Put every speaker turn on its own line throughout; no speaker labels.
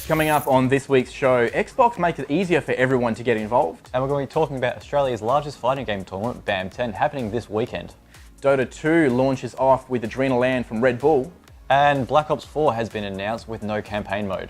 Coming up on this week's show, Xbox makes it easier for everyone to get involved.
And we're going to be talking about Australia's largest fighting game tournament, BAM 10, happening this weekend.
DOTA 2 launches off with ArenaLan from Redbull.
And Black Ops 4 has been announced with no campaign mode.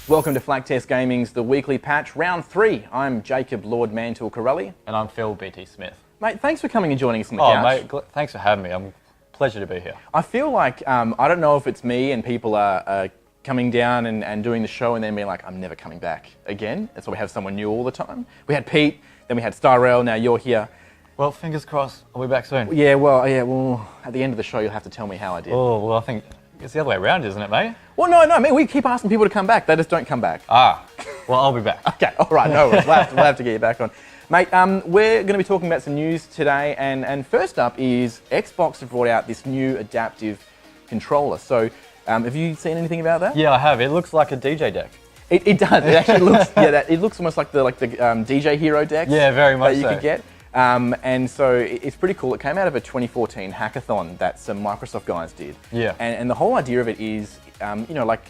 Welcome to Flaktest Gaming's The Weekly Patch, Round 3. I'm Jacob Lord Mantle Corelli.
And I'm Phil BT Smith.
Mate, thanks for coming and joining us on the couch.
Mate, thanks for having me. Pleasure to be here.
I feel like, I don't know if it's me and people are coming down and doing the show and then being like, I'm never coming back again. That's why we have someone new all the time. We had Pete, then we had Starrell, now you're here.
Well, fingers crossed, I'll be back soon.
Yeah, well, at the end of the show, you'll have to tell me how I did.
Oh, well, I think it's the other way around, isn't it, mate?
Well, no, mate, we keep asking people to come back. They just don't come back.
Ah, well, I'll be back.
Okay, all right, no worries. We'll have to get you back on. Mate, we're going to be talking about some news today, and first up is Xbox have brought out this new adaptive controller. So, have you seen anything about that?
Yeah, I have. It looks like a DJ deck.
It does. It actually looks. It looks almost like the DJ Hero decks.
Yeah, very much
that you could get. And so it's pretty cool. It came out of a 2014 hackathon that some Microsoft guys did.
Yeah.
And the whole idea of it is, like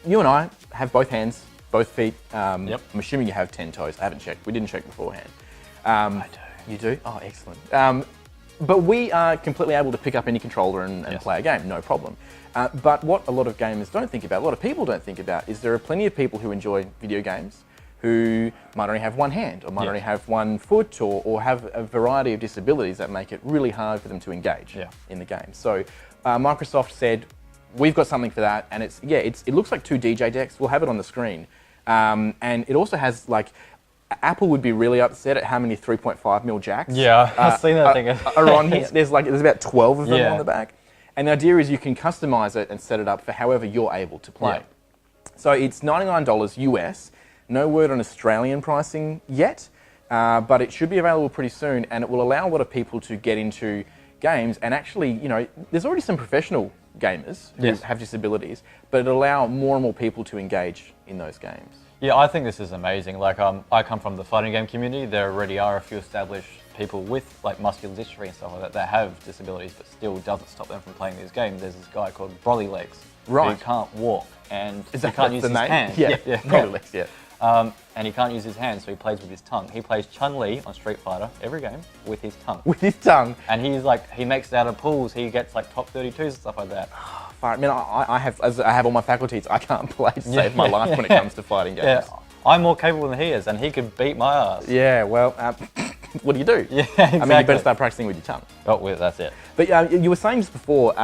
you and I have both hands, both feet.
Yep.
I'm assuming you have 10 toes. I haven't checked. We didn't check beforehand.
I do.
You do? Oh, excellent. But we are completely able to pick up any controller and
Yes.
play a game, no problem. But what a lot of gamers don't think about, a lot of people don't think about, is there are plenty of people who enjoy video games who might only have one hand or might only have one foot or have a variety of disabilities that make it really hard for them to engage in the game. So Microsoft said, we've got something for that, and it looks like two DJ decks. We'll have it on the screen. And it also has, like, Apple would be really upset at how many 3.5mm jacks
I've seen that thing.
are on here. There's about 12 of them on the back. And the idea is you can customize it and set it up for however you're able to play.
Yeah.
So it's $99 US. No word on Australian pricing yet, but it should be available pretty soon, and it will allow a lot of people to get into games. And actually, there's already some professional gamers who have disabilities, but it'll allow more and more people to engage in those games.
Yeah, I think this is amazing. Like, I come from the fighting game community. There already are a few established people with like muscular dystrophy and stuff like that have disabilities, but still doesn't stop them from playing these games. There's this guy called Brolly Legs who can't walk and he can't use his hands.
Yeah. Brolly Legs, yeah.
And he can't use his hands, so he plays with his tongue. He plays Chun-Li on Street Fighter every game with his tongue.
With his tongue.
And he makes it out of pools. He gets like top 32s and stuff like that.
I mean, I have all my faculties. I can't play to save my life when it comes to fighting games.
Yeah, I'm more capable than he is, and he could beat my ass.
Yeah, well, what do you do?
Yeah, exactly.
I mean, you better start practicing with your tongue.
Oh, well, that's it.
But you were saying just before,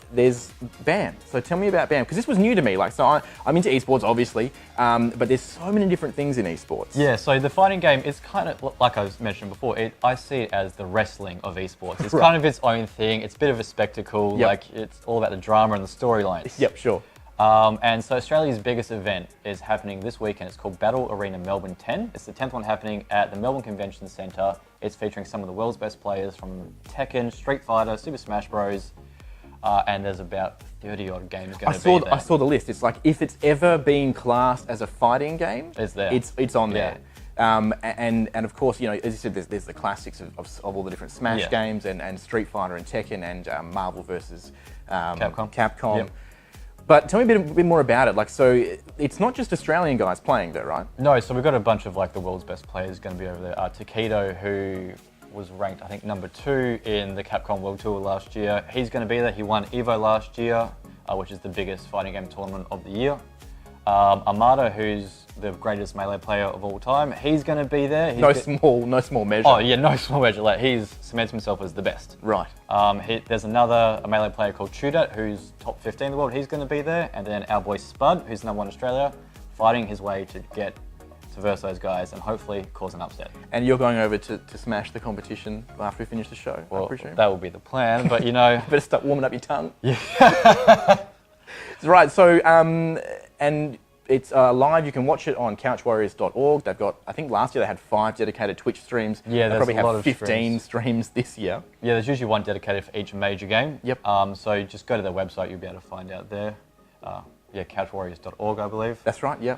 there's BAM. So tell me about BAM, because this was new to me. Like, so I'm into esports, obviously, but there's so many different things in esports.
Yeah, so the fighting game is kind of, like I mentioned before, I see it as the wrestling of esports. It's kind of its own thing. It's a bit of a spectacle.
Yep.
Like, it's all about the drama and the storylines.
Yep, sure.
And so Australia's biggest event is happening this weekend. It's called Battle Arena Melbourne 10. It's the 10th one happening at the Melbourne Convention Centre. It's featuring some of the world's best players from Tekken, Street Fighter, Super Smash Bros. And there's about 30 odd games going to be there.
I saw the list. It's like, if it's ever been classed as a fighting game,
it's there.
It's on there. And of course, as you said, there's the classics of all the different Smash games and Street Fighter and Tekken and Marvel versus Capcom.
Yep.
But tell me a bit more about it. Like, so it's not just Australian guys playing though, right?
No, so we've got a bunch of like the world's best players going to be over there. Takedo, who was ranked, I think, #2 in the Capcom World Tour last year. He's going to be there. He won EVO last year, which is the biggest fighting game tournament of the year. Armada, who's the greatest melee player of all time, he's going to be there.
No small measure.
Oh yeah, no small measure. Like, he's cements himself as the best.
Right.
There's a melee player called Chudat, who's top 15 in the world. He's going to be there, and then our boy Spud, who's #1 in Australia, fighting his way to get to verse those guys and hopefully cause an upset. And
you're going over to smash the competition after we finish the show,
well,
I presume?
That will be the plan, but
better start warming up your tongue.
Yeah.
Right, so, and it's live. You can watch it on couchwarriors.org. They've got, I think last year they had 5 dedicated Twitch streams.
Yeah,
they
there's
probably
a lot
have
of
15 streams this year.
Yeah, there's usually one dedicated for each major game.
Yep.
So just go to their website, you'll be able to find out there. Yeah, couchwarriors.org, I believe.
That's right, yeah.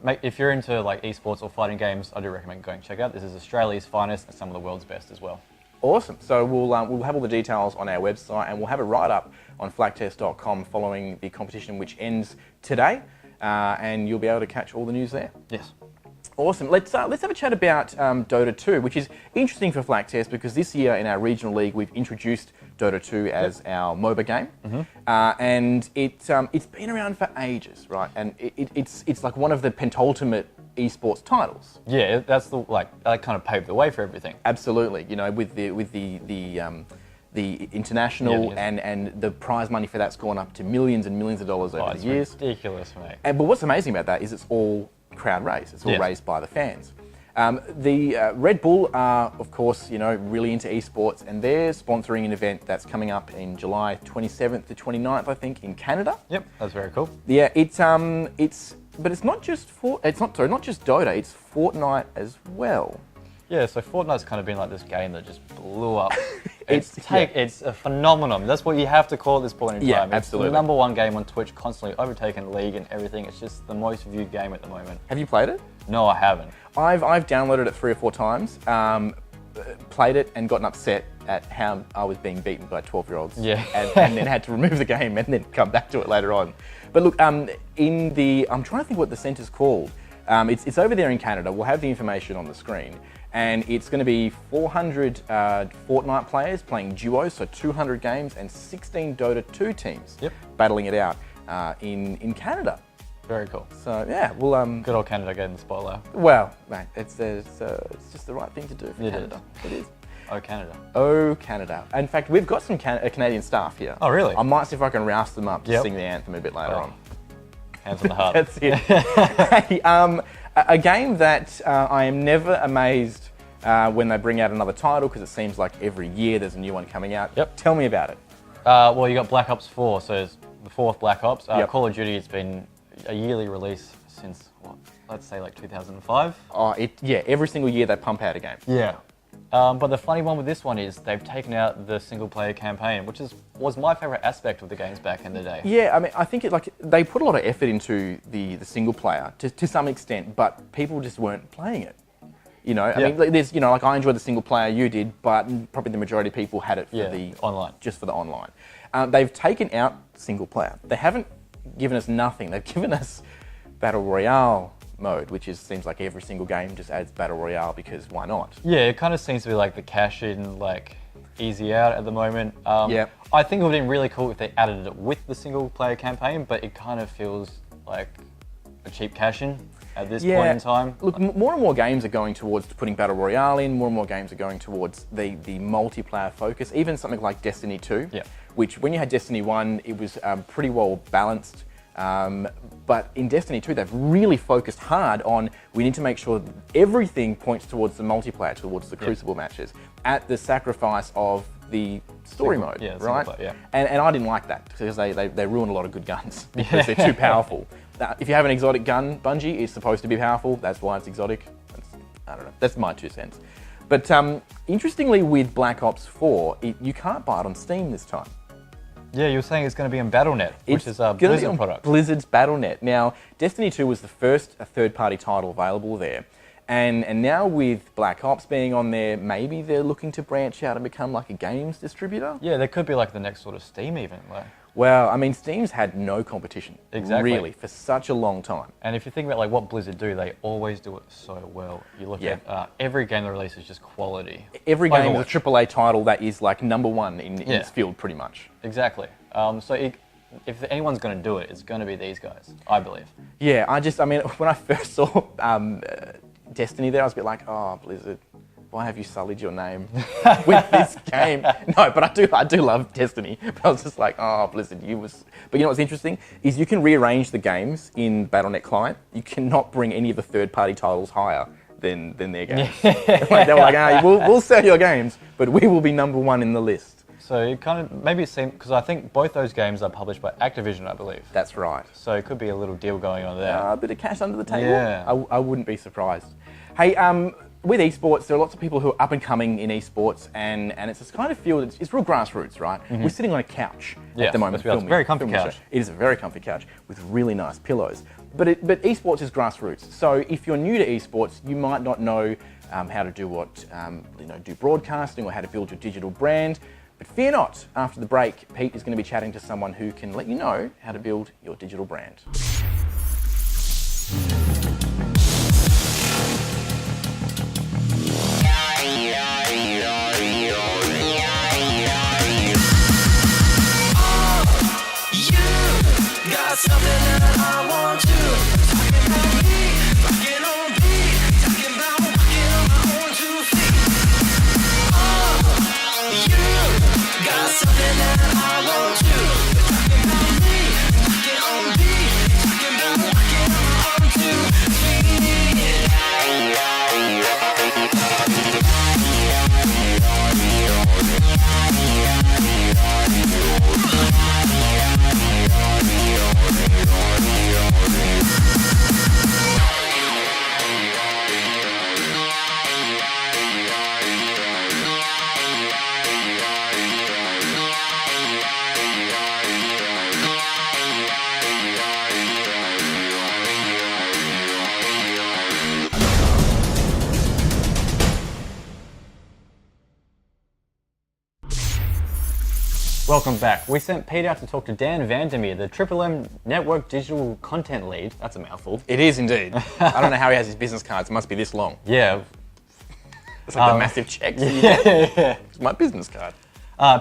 Mate, if you're into like esports or fighting games, I do recommend going check out. This is Australia's finest and some of the world's best as well.
Awesome. So we'll have all the details on our website, and we'll have a write-up on flaktest.com following the competition, which ends today, and you'll be able to catch all the news there.
Yes.
Awesome. Let's have a chat about Dota 2, which is interesting for Flaktest because this year in our regional league we've introduced Dota 2 as our MOBA game, and it's been around for ages, right? And it's like one of the penultimate esports titles.
Yeah, that's that kind of paved the way for everything.
Absolutely. You know, with the international and the prize money for that's gone up to millions and millions of dollars over the years.
Ridiculous, mate.
But what's amazing about that is it's all crowd raised. It's all raised by the fans. The Red Bull are, of course, really into esports, and they're sponsoring an event that's coming up in July 27th to 29th, I think, in Canada.
Yep, that's very cool.
Yeah, but it's not just not just Dota. It's Fortnite as well.
Yeah, so Fortnite's kind of been like this game that just blew up. It's a phenomenon. That's what you have to call at this point in time.
Yeah, absolutely.
It's the #1 game on Twitch, constantly overtaking the league and everything. It's just the most viewed game at the moment.
Have you played it?
No, I haven't.
I've downloaded it 3 or 4 times, played it and gotten upset at how I was being beaten by 12-year-olds.
Yeah.
and then had to remove the game and then come back to it later on. But look, I'm trying to think what the centre's called. It's over there in Canada. We'll have the information on the screen. And it's going to be 400 Fortnite players playing duos, so 200 games, and 16 Dota 2 teams battling it out in Canada.
Very cool.
So yeah, we'll
good old Canada getting the spotlight.
Well, mate, it's just the right thing to do for Canada. It is.
Oh, Canada.
Oh, Canada. In fact, we've got some Canadian staff here.
Oh, really?
I might see if I can roust them up to sing the anthem a bit later on.
Hands on the heart.
That's it. Hey, a game that I am never amazed when they bring out another title, because it seems like every year there's a new one coming out.
Yep.
Tell me about it.
Well, you got Black Ops 4, so it's the 4th Black Ops. Call of Duty, it's been a yearly release since, let's say like 2005?
Every single year they pump out a game.
Yeah. But the funny one with this one is they've taken out the single-player campaign, which was my favourite aspect of the games back in the day. Yeah,
I mean, I think they put a lot of effort into the single player to some extent, but people just weren't playing it. I mean, there's like I enjoyed the single player, you did, but probably the majority of people had it for the
online,
just for the online. They've taken out single player. They haven't given us nothing. They've given us Battle Royale mode, which seems like every single game just adds Battle Royale because why not?
Yeah, it kind of seems to be like the cash in, like easy out at the moment.
I
think it would have been really cool if they added it with the single player campaign, but it kind of feels like a cheap cash in at this point in time.
Look, more and more games are going towards putting Battle Royale in, more and more games are going towards the multiplayer focus, even something like Destiny 2, which when you had Destiny 1, it was pretty well balanced. But in Destiny 2, they've really focused hard on, we need to make sure that everything points towards the multiplayer, towards the Crucible matches, at the sacrifice of the story mode, right?
Player,
and I didn't like that, because they ruin a lot of good guns, because they're too powerful. If you have an exotic gun, Bungie, it's supposed to be powerful, that's why it's exotic. I don't know, that's my 2 cents. But interestingly, with Black Ops 4, you can't buy it on Steam this time.
Yeah, you were saying it's going to be on Battle.net, which is a Blizzard product.
Blizzard's Battle.net. Now, Destiny 2 was the first third-party title available there. And now with Black Ops being on there, maybe they're looking to branch out and become like a games distributor?
Yeah, they could be like the next sort of Steam even.
Well, I mean, Steam's had no competition, really, for such a long time.
And if you think about like what Blizzard do, they always do it so well. You look at every game they release is just quality.
Every game is a AAA title that is like #1 in its field, pretty much.
Exactly. If anyone's going to do it, it's going to be these guys, I believe.
Yeah, I mean, when I first saw Destiny there, I was a bit like, oh, Blizzard, why have you sullied your name with this game? No, but I do love Destiny. But I was just like, oh, Blizzard, But you know what's interesting is you can rearrange the games in Battle.net client. You cannot bring any of the third-party titles higher than their games. They were like, we'll sell your games, but we will be #1 in the list.
So it kind of, maybe it seemed, because I think both those games are published by Activision, I believe.
That's right.
So it could be a little deal going on there.
A bit of cash under the table.
Yeah.
I wouldn't be surprised. Hey, with esports, there are lots of people who are up and coming in esports, and it's this kind of field, it's real grassroots, right? We're sitting on a couch at the moment.
It's a very comfy couch.
It is a very comfy couch with really nice pillows. But esports is grassroots. So if you're new to esports, you might not know how to do do broadcasting or how to build your digital brand. But fear not, after the break, Pete is going to be chatting to someone who can let you know how to build your digital brand.
Something that I want to talking about me, rocking on beat, talking about walking on my own 2 feet. Oh, you got something that I want to talking about me, rocking on beat, talking about walking on my own 2 feet.
Welcome back. We sent Pete out to talk to Dan Vandermeer, the Triple M Network Digital Content Lead. That's a mouthful.
It is indeed. I don't know how he has his business cards. It must be this long.
Yeah.
It's like the massive checks. Yeah. It's my business card.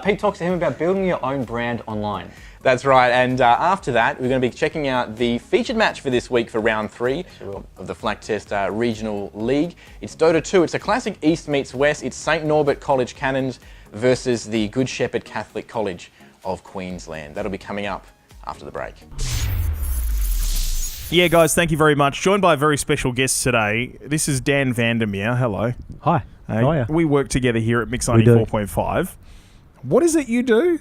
Pete talks to him about building your own brand online.
That's right, and after that, we're going to be checking out the featured match for this week for round 3 of the Flaktest Regional League. It's DOTA 2. It's a classic East meets West. It's St Nortbert College Cannons versus the Good Shepherd Catholic College of Queensland. That'll be coming up after the break.
Yeah, guys, thank you very much. Joined by a very special guest today. This is Dan Vandermeer. Hello.
Hi. How are you?
We work together here at Mix 94.5. What is it you do?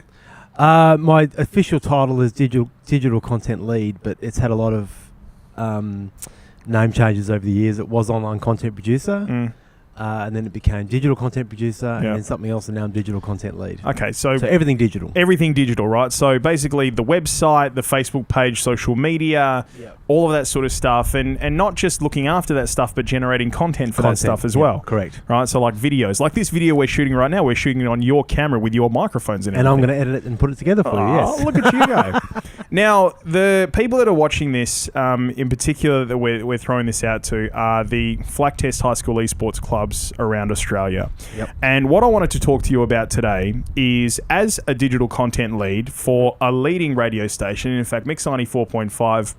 My official title is digital content lead, but it's had a lot of name changes over the years. It was online content producer, and then it became digital content producer, and then something else, and now I'm digital content lead.
Okay, so
everything digital.
Everything digital, right? So basically the website, the Facebook page, social media, all of that sort of stuff, and not just looking after that stuff, but generating content for that stuff as well.
Correct.
Right, so like videos. Like this video we're shooting right now, we're shooting it on your camera with your microphones in it.
And I'm going to edit it and put it together for you, yes.
Look at you go. Now, the people that are watching this, in particular that we're throwing this out to, are the Flaktest high school esports clubs around Australia.
Yep.
And what I wanted to talk to you about today is, as a digital content lead for a leading radio station, in fact, Mix 94.5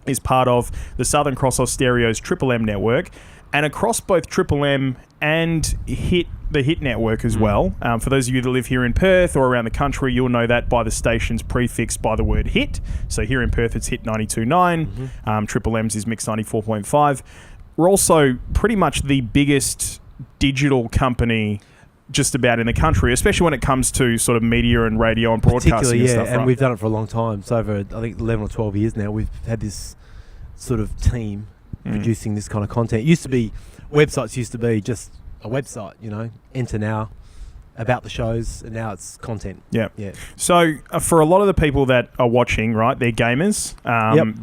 is part of the Southern Cross Austereo's Triple M network, and across both Triple M and the Hit network as well. For those of you that live here in Perth or around the country, you'll know that by the stations prefixed by the word Hit. So here in Perth, it's Hit 92.9. Triple M's is Mix 94.5. We're also pretty much the biggest digital company just about in the country, especially when it comes to sort of media and radio and broadcasting and stuff.
And
right?
we've done it for a long time. So over, I think, 11 or 12 years now, we've had this sort of team producing this kind of content. Websites used to be just a website, enter now, about the shows, and now it's content.
Yeah. So for a lot of the people that are watching, right, they're gamers.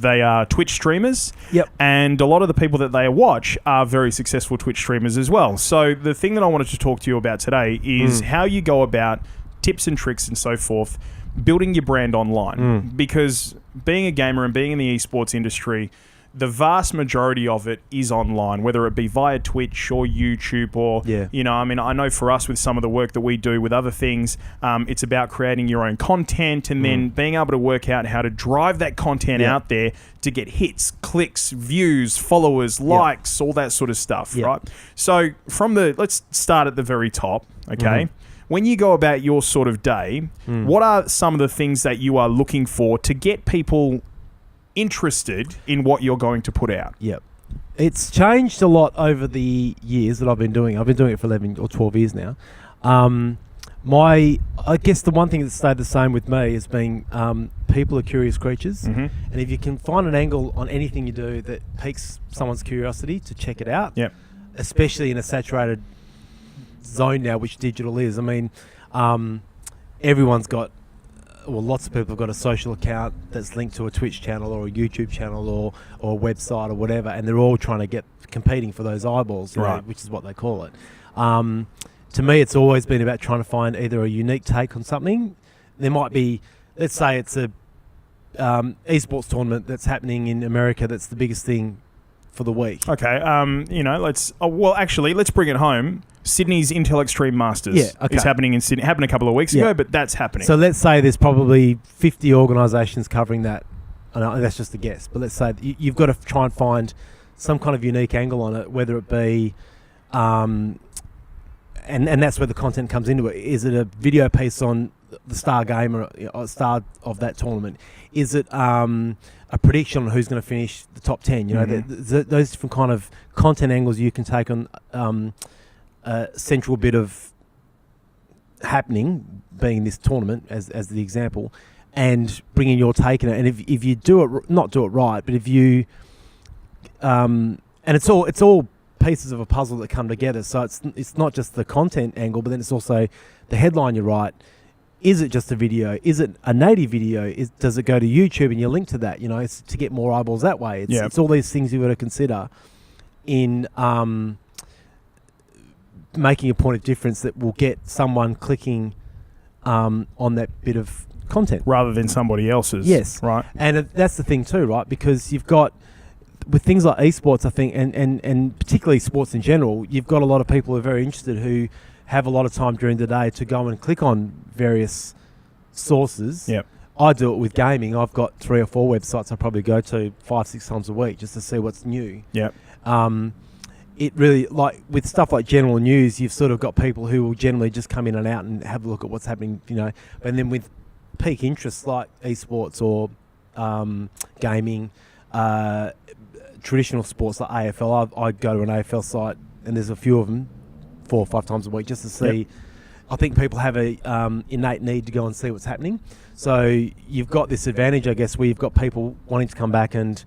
They are Twitch streamers.
Yep.
And a lot of the people that they watch are very successful Twitch streamers as well. So the thing that I wanted to talk to you about today is how you go about tips and tricks and so forth, building your brand online. Because being a gamer and being in the esports industry, the vast majority of it is online, whether it be via Twitch or YouTube or, I know for us with some of the work that we do with other things, it's about creating your own content and then being able to work out how to drive that content out there to get hits, clicks, views, followers, likes, all that sort of stuff, right? So let's start at the very top, okay? When you go about your sort of day, what are some of the things that you are looking for to get people interested in what you're going to put out?
Yep. It's changed a lot over the years that I've been doing. I've been doing it for 11 or 12 years now. I guess the one thing that's stayed the same with me has been people are curious creatures. And if you can find an angle on anything you do that piques someone's curiosity to check it out, especially in a saturated zone now, which digital is. I mean, everyone's got well, lots of people have got a social account that's linked to a Twitch channel or a YouTube channel or a website or whatever, and they're all trying to get competing for those eyeballs, you know,
Right.
which is what they call it. To me, it's always been about trying to find either a unique take on something. There might be, let's say it's a esports tournament that's happening in America that's the biggest thing for the week.
Okay, let's bring it home. Sydney's Intel Extreme Masters is happening in Sydney. Happened a couple of weeks ago, but that's happening.
So let's say there's probably 50 organisations covering that. I know that's just a guess, but let's say you've got to try and find some kind of unique angle on it, whether it be, and that's where the content comes into it. Is it a video piece on the star gamer or star of that tournament? Is it a prediction on who's going to finish the top 10? You know, those different kind of content angles you can take on a central bit of happening, being this tournament as the example, and bringing your take in it. And if you do it, not do it right, but if you, and it's all pieces of a puzzle that come together. So it's not just the content angle, but then it's also the headline you write. Is it just a video? Is it a native video? Does it go to YouTube and you link to that? You know, it's to get more eyeballs that way. It's all these things you've got to consider in making a point of difference that will get someone clicking on that bit of content.
Rather than somebody else's.
Yes.
Right.
And that's the thing too, right? Because you've got, with things like esports, I think, and particularly sports in general, you've got a lot of people who are very interested who have a lot of time during the day to go and click on various sources.
Yep.
I do it with gaming. I've got 3 or 4 websites I probably go to 5-6 times a week just to see what's new.
Yep.
It really, like with stuff like general news, you've sort of got people who will generally just come in and out and have a look at what's happening, you know. And then with peak interests like esports or gaming, traditional sports like AFL, I go to an AFL site and there's a few of them 4 or 5 times a week just to see.
Yep.
I think people have a innate need to go and see what's happening. So you've got this advantage, I guess, where you've got people wanting to come back and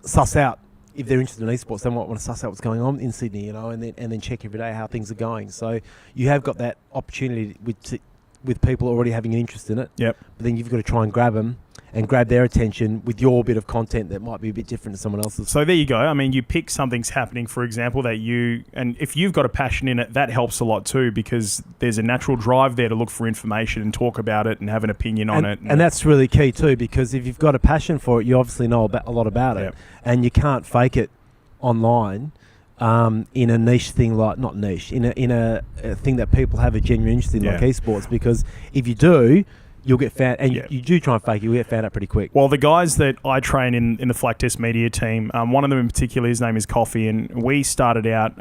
suss out. If they're interested in esports, they might want to suss out what's going on in Sydney, you know, and then check every day how things are going. So you have got that opportunity with people already having an interest in it.
Yep.
But then you've got to try and grab them and grab their attention with your bit of content that might be a bit different to someone else's.
So there you go. I mean, you pick something's happening, for example, and if you've got a passion in it, that helps a lot too, because there's a natural drive there to look for information and talk about it and have an opinion on it.
And that's really key too, because if you've got a passion for it, you obviously know a lot about it.
Yep.
And you can't fake it online in a niche thing, like, not niche, in a thing that people have a genuine interest in, like esports, because if you do, you'll get found, and you do try and fake it, you'll get found out pretty quick.
Well, the guys that I train in the Flaktest media team, one of them in particular, his name is Coffee, and we started out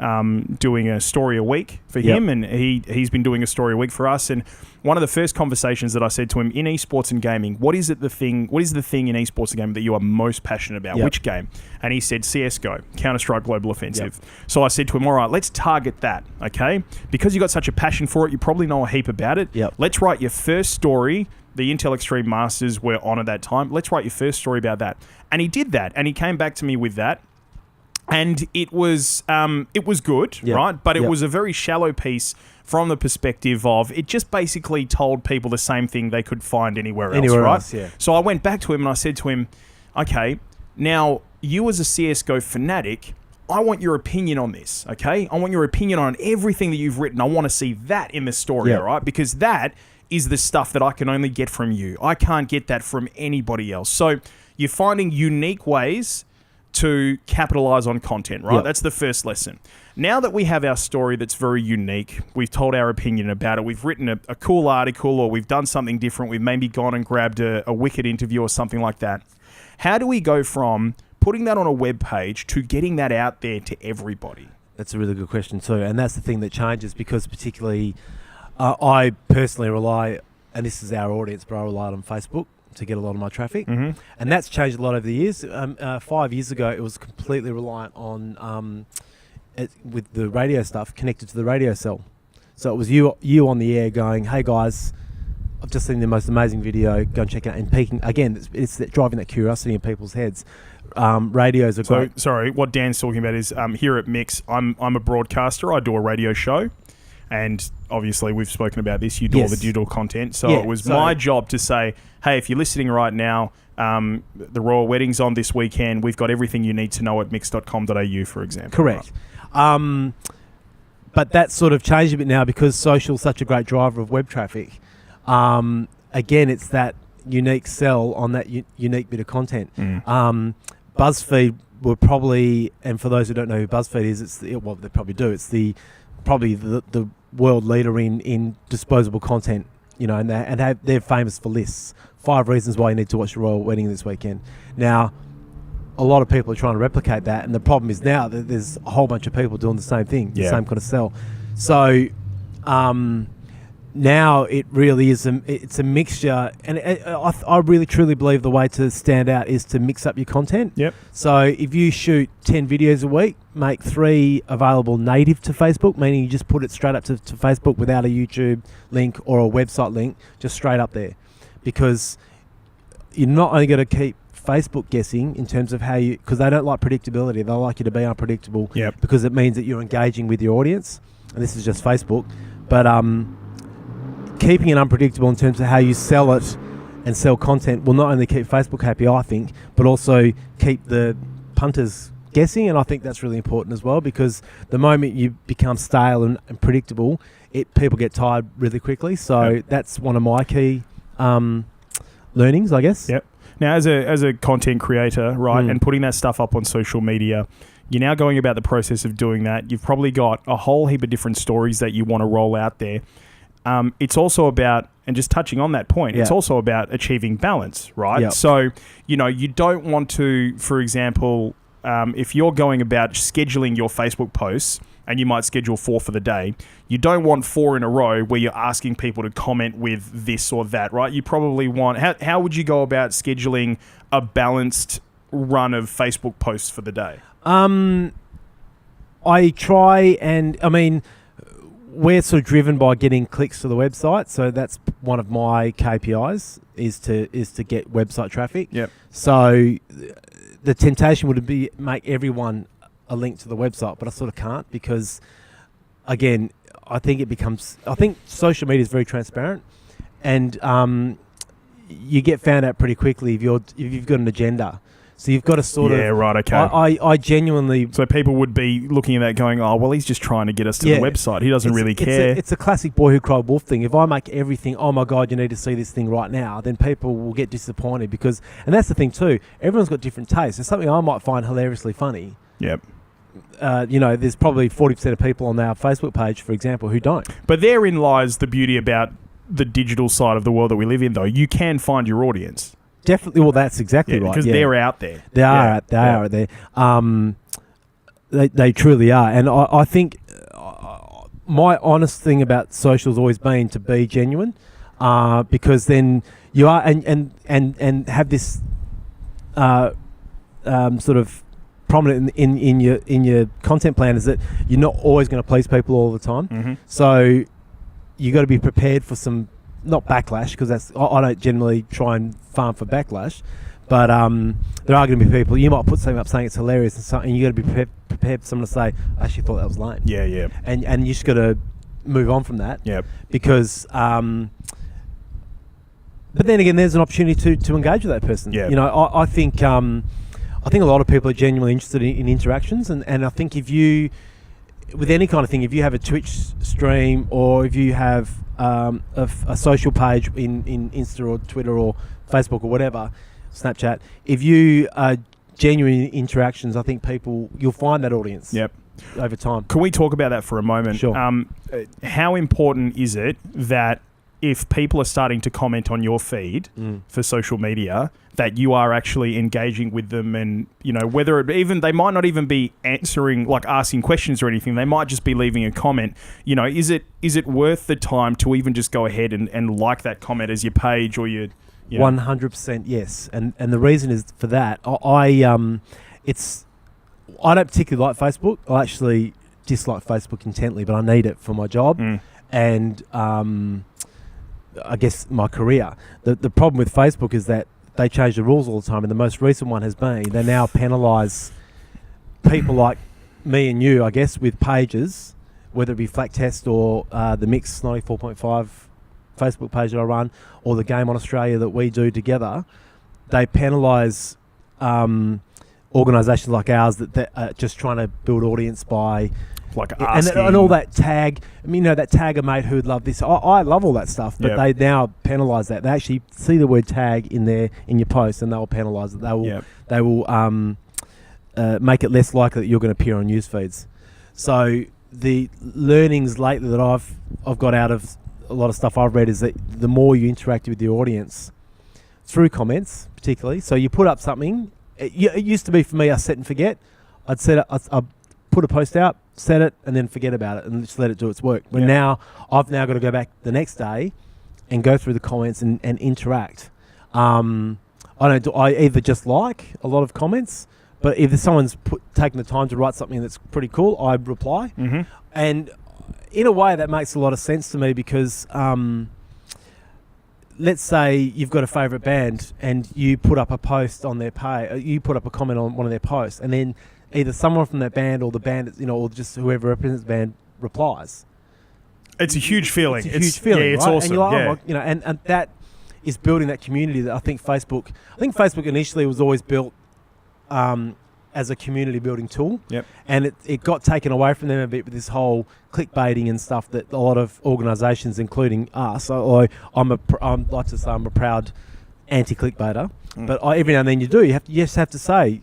doing a story a week for him, and he's been doing a story a week for us. And one of the first conversations that I said to him, in esports and gaming, what is the thing in esports and gaming that you are most passionate about?
Yep.
Which game? And he said CSGO, Counter-Strike Global Offensive. Yep. So I said to him, all right, let's target that, okay? Because you got such a passion for it, you probably know a heap about it.
Yep.
Let's write your first story. The Intel Extreme Masters were on at that time. Let's write your first story about that. And he did that, and he came back to me with that. And it was good, right? But it was a very shallow piece from the perspective of it just basically told people the same thing they could find anywhere else, right? So I went back to him and I said to him, okay, now you as a CSGO fanatic, I want your opinion on this, okay? I want your opinion on everything that you've written. I want to see that in the story, all right? Because that is the stuff that I can only get from you. I can't get that from anybody else. So you're finding unique ways to capitalize on content, right? That's the first lesson. Now that we have our story that's very unique, we've told our opinion about it, we've written a cool article, or we've done something different, we've maybe gone and grabbed a Wicked interview or something like that. How do we go from putting that on a web page to getting that out there to everybody?
That's a really good question too. And that's the thing that changes, because particularly I personally rely, and this is our audience, but I rely on Facebook to get a lot of my traffic.
Mm-hmm.
And that's changed a lot over the years. 5 years ago, it was completely reliant on, with the radio stuff, connected to the radio cell. So it was you on the air going, hey guys, I've just seen the most amazing video, go and check it out. And peaking, again, it's that driving that curiosity in people's heads. Radios are great.
Sorry, what Dan's talking about is here at Mix, I'm a broadcaster, I do a radio show. and obviously we've spoken about this. You do all
Yes.
the digital content, so
Yeah,
it was
so-
my job to say, hey, if you're listening right now, the Royal Wedding's on this weekend. We've got everything you need to know at mix.com.au, for example.
Correct. But that's sort of changed a bit now because social's such a great driver of web traffic. Again, it's that unique sell on that unique bit of content. BuzzFeed were probably, and for those who don't know who BuzzFeed is, well, they probably do. It's probably the world leader in disposable content. You know, and they're famous for lists. 5 reasons why you need to watch the Royal Wedding this weekend. Now, a lot of people are trying to replicate that, and the problem is now that there's a whole bunch of people doing the same thing, the same kind of sell. So now it really is it's a mixture, and I really truly believe the way to stand out is to mix up your content.
Yep.
So if you shoot 10 videos a week, make 3 available native to Facebook, meaning you just put it straight up to Facebook without a YouTube link or a website link, just straight up there. Because you're not only going to keep Facebook guessing in terms of how you, because they don't like predictability. They like you to be unpredictable.
Yep.
Because it means that you're engaging with your audience, and this is just Facebook. But keeping it unpredictable in terms of how you sell it and sell content will not only keep Facebook happy, I think, but also keep the punters guessing, and I think that's really important as well, because the moment you become stale and predictable, people get tired really quickly. So that's one of my key learnings, I guess.
Yep. Now, as a content creator, right, and putting that stuff up on social media, you're now going about the process of doing that. You've probably got a whole heap of different stories that you want to roll out there. It's also about, and just touching on that point, it's also about achieving balance, right?
Yep.
So, you know, you don't want to, for example, if you're going about scheduling your Facebook posts, and you might schedule 4 for the day, you don't want 4 in a row where you're asking people to comment with this or that, right? You probably want... How would you go about scheduling a balanced run of Facebook posts for the day?
I try and... I mean, we're sort of driven by getting clicks to the website, so that's one of my KPIs, is to get website traffic.
Yep.
So the temptation would be make everyone a link to the website, but I sort of can't, because again, I think social media is very transparent, and you get found out pretty quickly if you've got an agenda. So you've got to sort of...
Yeah, right, okay.
I genuinely...
So people would be looking at that going, oh, well, he's just trying to get us to the website. He doesn't really care.
It's a classic Boy Who Cried Wolf thing. If I make everything, oh my God, you need to see this thing right now, then people will get disappointed, because... And that's the thing too. Everyone's got different tastes. There's something I might find hilariously funny.
Yep.
You know, there's probably 40% of people on our Facebook page, for example, who don't.
But therein lies the beauty about the digital side of the world that we live in, though. You can find your audience.
Definitely. Well, that's exactly right.
Because they're out there.
They are out there. They truly are. And I think my honest thing about social has always been to be genuine, because then you are and have this sort of prominent in your content plan, is that you're not always going to please people all the time.
Mm-hmm.
So you got to be prepared for some, not backlash, because I don't generally try and farm for backlash, but there are going to be people, you might put something up saying it's hilarious, and you got to be prepared for someone to say, I actually thought that was lame.
Yeah.
And you just got to move on from that.
Yep.
Because but then again, there's an opportunity to engage with that person.
Yeah.
You know, I think a lot of people are genuinely interested in interactions, and I think if you, with any kind of thing, if you have a Twitch stream, or if you have a social page in Insta or Twitter or Facebook or whatever, Snapchat, if you are genuine interactions, I think you'll find that audience.
Yep.
Over time.
Can we talk about that for a moment?
Sure.
How important is it that if people are starting to comment on your feed for social media, that you are actually engaging with them, and, you know, whether they might not even be answering, like asking questions or anything, they might just be leaving a comment. You know, is it worth the time to even just go ahead and like that comment as your page or your...
100% yes. And the reason is for that, I don't particularly like Facebook. I actually dislike Facebook intently, but I need it for my job and I guess my career. The problem with Facebook is that they change the rules all the time, and the most recent one has been they now penalise people like me and you, I guess, with pages whether it be Flaktest or the Mix 94.5 Facebook page that I run, or the Game on Australia that we do together, they penalise organisations like ours that are just trying to build audience by
Like
and
asking.
all that tag. I mean, that tag a mate who'd love this. I love all that stuff, but they now penalise that. They actually see the word tag in your post, and they will penalise it. They will make it less likely that you're going to appear on news feeds. So the learnings lately that I've got out of a lot of stuff I've read is that the more you interact with your audience through comments, particularly. So you put up something. It used to be for me, I set and forget. I'd put a post out, set it, and then forget about it, and just let it do its work. But now I've got to go back the next day and go through the comments and interact. I either just like a lot of comments, but if someone's taken the time to write something that's pretty cool, I reply.
Mm-hmm.
And in a way, that makes a lot of sense to me because let's say you've got a favourite band and you put up a post on their page, you put up a comment on one of their posts, and then either someone from that band or the band, or just whoever represents the band replies.
It's a huge feeling.
It's a huge feeling,
yeah, it's
right?
awesome.
And you're like, oh, and that is building that community that I think Facebook initially was always built as a community building tool.
Yep.
And it got taken away from them a bit with this whole clickbaiting and stuff that a lot of organisations, including us, I'm like to say I'm a proud anti-clickbaiter. But every now and then you just have to say.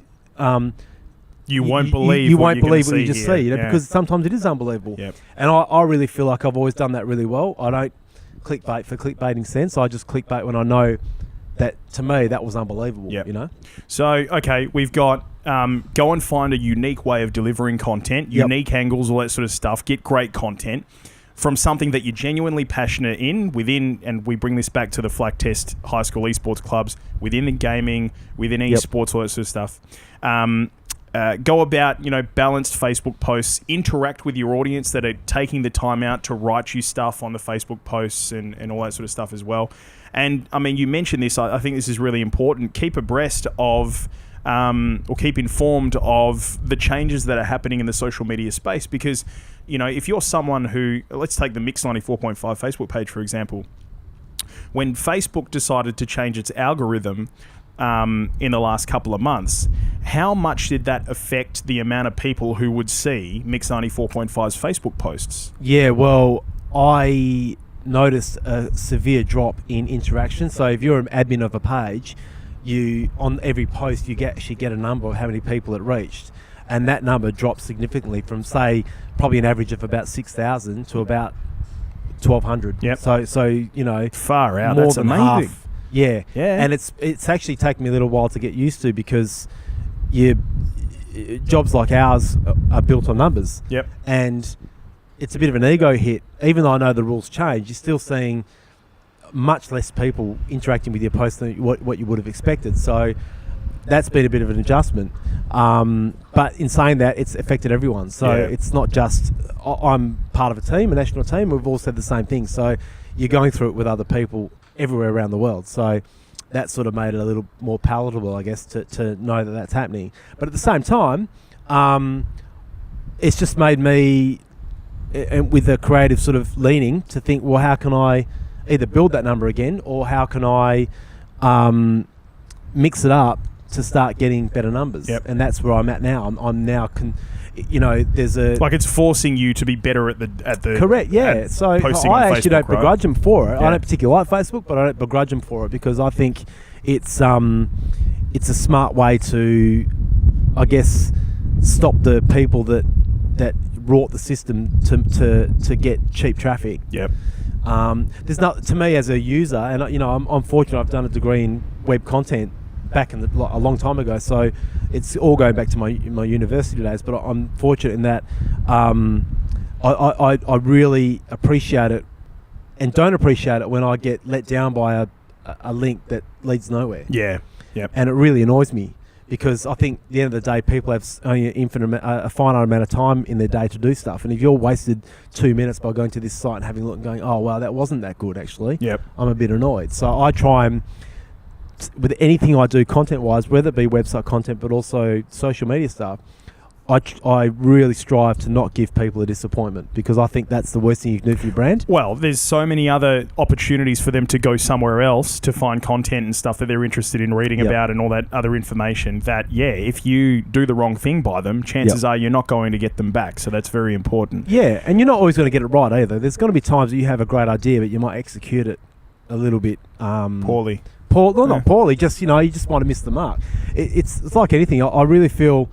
You won't believe
you
what
won't
you're
believe
gonna
what you
see
just
here.
see,
Yeah.
because sometimes it is unbelievable.
Yep.
And I really feel like I've always done that really well. I don't clickbait for clickbaiting sense. I just clickbait when I know that, to me, that was unbelievable.
Yep. So, okay, we've got go and find a unique way of delivering content, unique angles, all that sort of stuff. Get great content from something that you're genuinely passionate within, and we bring this back to the Flaktest high school esports clubs, within the gaming, within esports, all that sort of stuff. Go about, balanced Facebook posts, interact with your audience that are taking the time out to write you stuff on the Facebook posts and all that sort of stuff as well. And, I mean, you mentioned this. I think this is really important. Keep abreast of or keep informed of the changes that are happening in the social media space because, if you're someone who... Let's take the Mix 94.5 Facebook page, for example. When Facebook decided to change its algorithm... in the last couple of months, how much did that affect the amount of people who would see Mix 94.5's Facebook posts?
Yeah, well, I noticed a severe drop in interaction. So if you're an admin of a page, on every post you actually get a number of how many people it reached, and that number dropped significantly from, say, probably an average of about 6,000 to about 1,200.
Yep.
So
Far out.
more
That's
than
amazing.
half. Yeah, and it's actually taken me a little while to get used to because jobs like ours are built on numbers.
Yep.
And it's a bit of an ego hit. Even though I know the rules change, you're still seeing much less people interacting with your post than what you would have expected. So that's been a bit of an adjustment. But in saying that, it's affected everyone. So it's not just I'm part of a team, a national team. We've all said the same thing. So you're going through it with other people everywhere around the world. So that sort of made it a little more palatable, I guess, to know that that's happening. But at the same time, it's just made me, with a creative sort of leaning, to think, well, how can I either build that number again, or how can I mix it up to start getting better numbers?
Yep.
And that's where I'm at now. I'm now there's a...
Like it's forcing you to be better at the
Correct, yeah. So
posting
I
on
actually
Facebook,
don't begrudge them for it.
Yeah.
I don't particularly like Facebook, but I don't begrudge them for it because I think it's a smart way to, I guess, stop the people that wrought the system to get cheap traffic.
Yep.
There's not, to me as a user, and I'm fortunate. I've done a degree in web content back in a long time ago, so it's all going back to my university days. But I'm fortunate in that I really appreciate it, and don't appreciate it when I get let down by a link that leads nowhere.
Yeah. Yep.
And it really annoys me because I think at the end of the day, people have only a finite amount of time in their day to do stuff. And if you're wasted 2 minutes by going to this site and having a look and going, oh, wow, that wasn't that good, actually,
Yep.
I'm a bit annoyed. So I try and, with anything I do content-wise, whether it be website content but also social media stuff, I really strive to not give people a disappointment, because I think that's the worst thing you can do for your brand.
Well, there's so many other opportunities for them to go somewhere else to find content and stuff that they're interested in reading about and all that other information that, if you do the wrong thing by them, chances are you're not going to get them back. So that's very important.
Yeah, and you're not always going to get it right either. There's going to be times that you have a great idea, but you might execute it a little bit
Poorly.
Not poorly, just, you just might have missed the mark. It's like anything. I really feel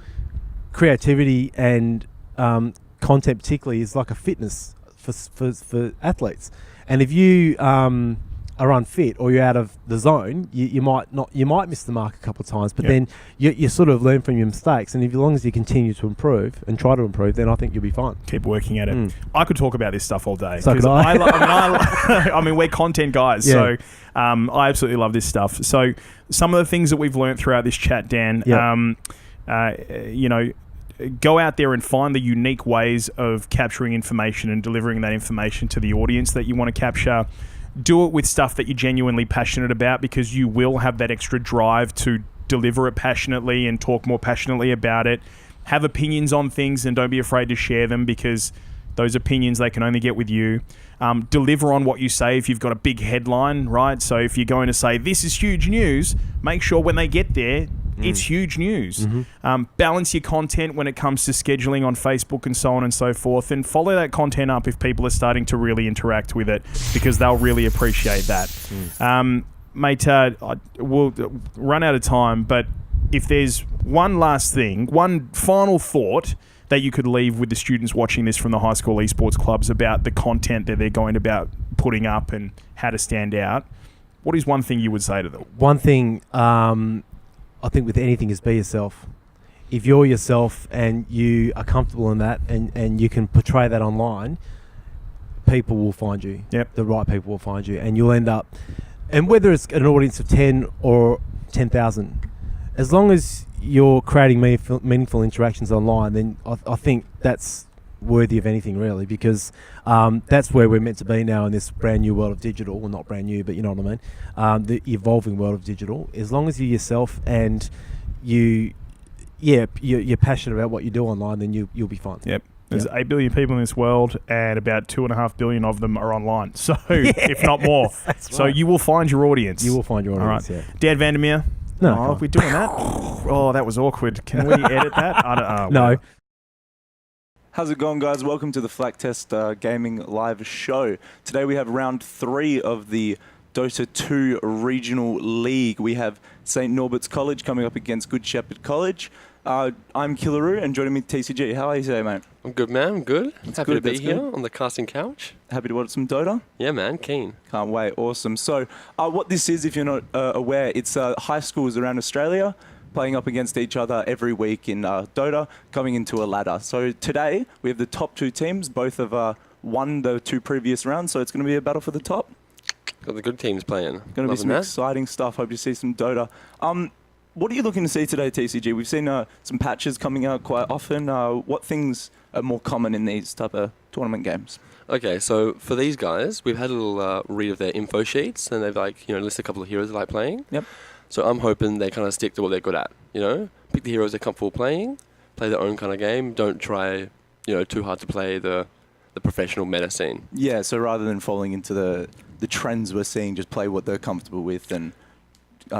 creativity and content particularly is like a fitness for athletes. And if you are unfit or you're out of the zone, you might miss the mark a couple of times, but then you sort of learn from your mistakes. And as long as you continue to improve and try to improve, then I think you'll be fine.
Keep working at it. I could talk about this stuff all day.
So could I.
I mean, we're content guys, so I absolutely love this stuff. So some of the things that we've learned throughout this chat, Dan, go out there and find the unique ways of capturing information and delivering that information to the audience that you want to capture. Do it with stuff that you're genuinely passionate about, because you will have that extra drive to deliver it passionately and talk more passionately about it. Have opinions on things and don't be afraid to share them, because those opinions they can only get with you. Deliver on what you say if you've got a big headline, right? So if you're going to say, this is huge news, make sure when they get there, it's huge news. Balance your content when it comes to scheduling on Facebook and so on and so forth, and follow that content up if people are starting to really interact with it, because they'll really appreciate that. Mate, we'll run out of time, but if there's one last thing, one final thought that you could leave with the students watching this from the high school esports clubs about the content that they're going about putting up and how to stand out, what is one thing you would say to them?
One thing, I think with anything, is be yourself. If you're yourself and you are comfortable in that and you can portray that online, people will find you.
Yep.
The right people will find you, and you'll end up, and whether it's an audience of 10 or 10,000, as long as you're creating meaningful interactions online, then I think that's worthy of anything, really, because that's where we're meant to be now in this brand new world of digital. Well, not brand new, but you know what I mean. The evolving world of digital. As long as you're yourself and you're passionate about what you do online, then you'll be fine.
Yep. There's 8 billion people in this world, and about 2.5 billion of them are online. So, if not more. So you will find your audience.
You will find your audience,
All right. Dan Vandermeer.
No.
Are we doing that? Oh, that was awkward. Can we edit that? I don't know.
No.
How's it going, guys? Welcome to the Flaktest Gaming Live show. Today we have round 3 of the DOTA 2 Regional League. We have St. Norbert's College coming up against Good Shepherd College. I'm Killaroo, and joining me TCG. How are you today, mate?
I'm good, man. I'm good. Happy to be
that's
here
good.
on the casting couch.
Happy to watch some Dota?
Yeah, man. Keen.
Can't wait. Awesome. So what this is, if you're not aware, it's high schools around Australia playing up against each other every week in Dota, coming into a ladder. So today we have the top 2 teams. Both have won the 2 previous rounds, so it's going to be a battle for the top.
Got the good teams playing.
Going to be some exciting stuff. Hope to see some Dota. What are you looking to see today, TCG? We've seen some patches coming out quite often. What things are more common in these type of tournament games?
Okay, so for these guys, we've had a little read of their info sheets, and they've listed a couple of heroes they like playing.
Yep.
So I'm hoping they kind of stick to what they're good at. Pick the heroes they're comfortable playing, play their own kind of game. Don't try, too hard to play the professional meta scene.
Yeah. So rather than falling into the trends we're seeing, just play what they're comfortable with and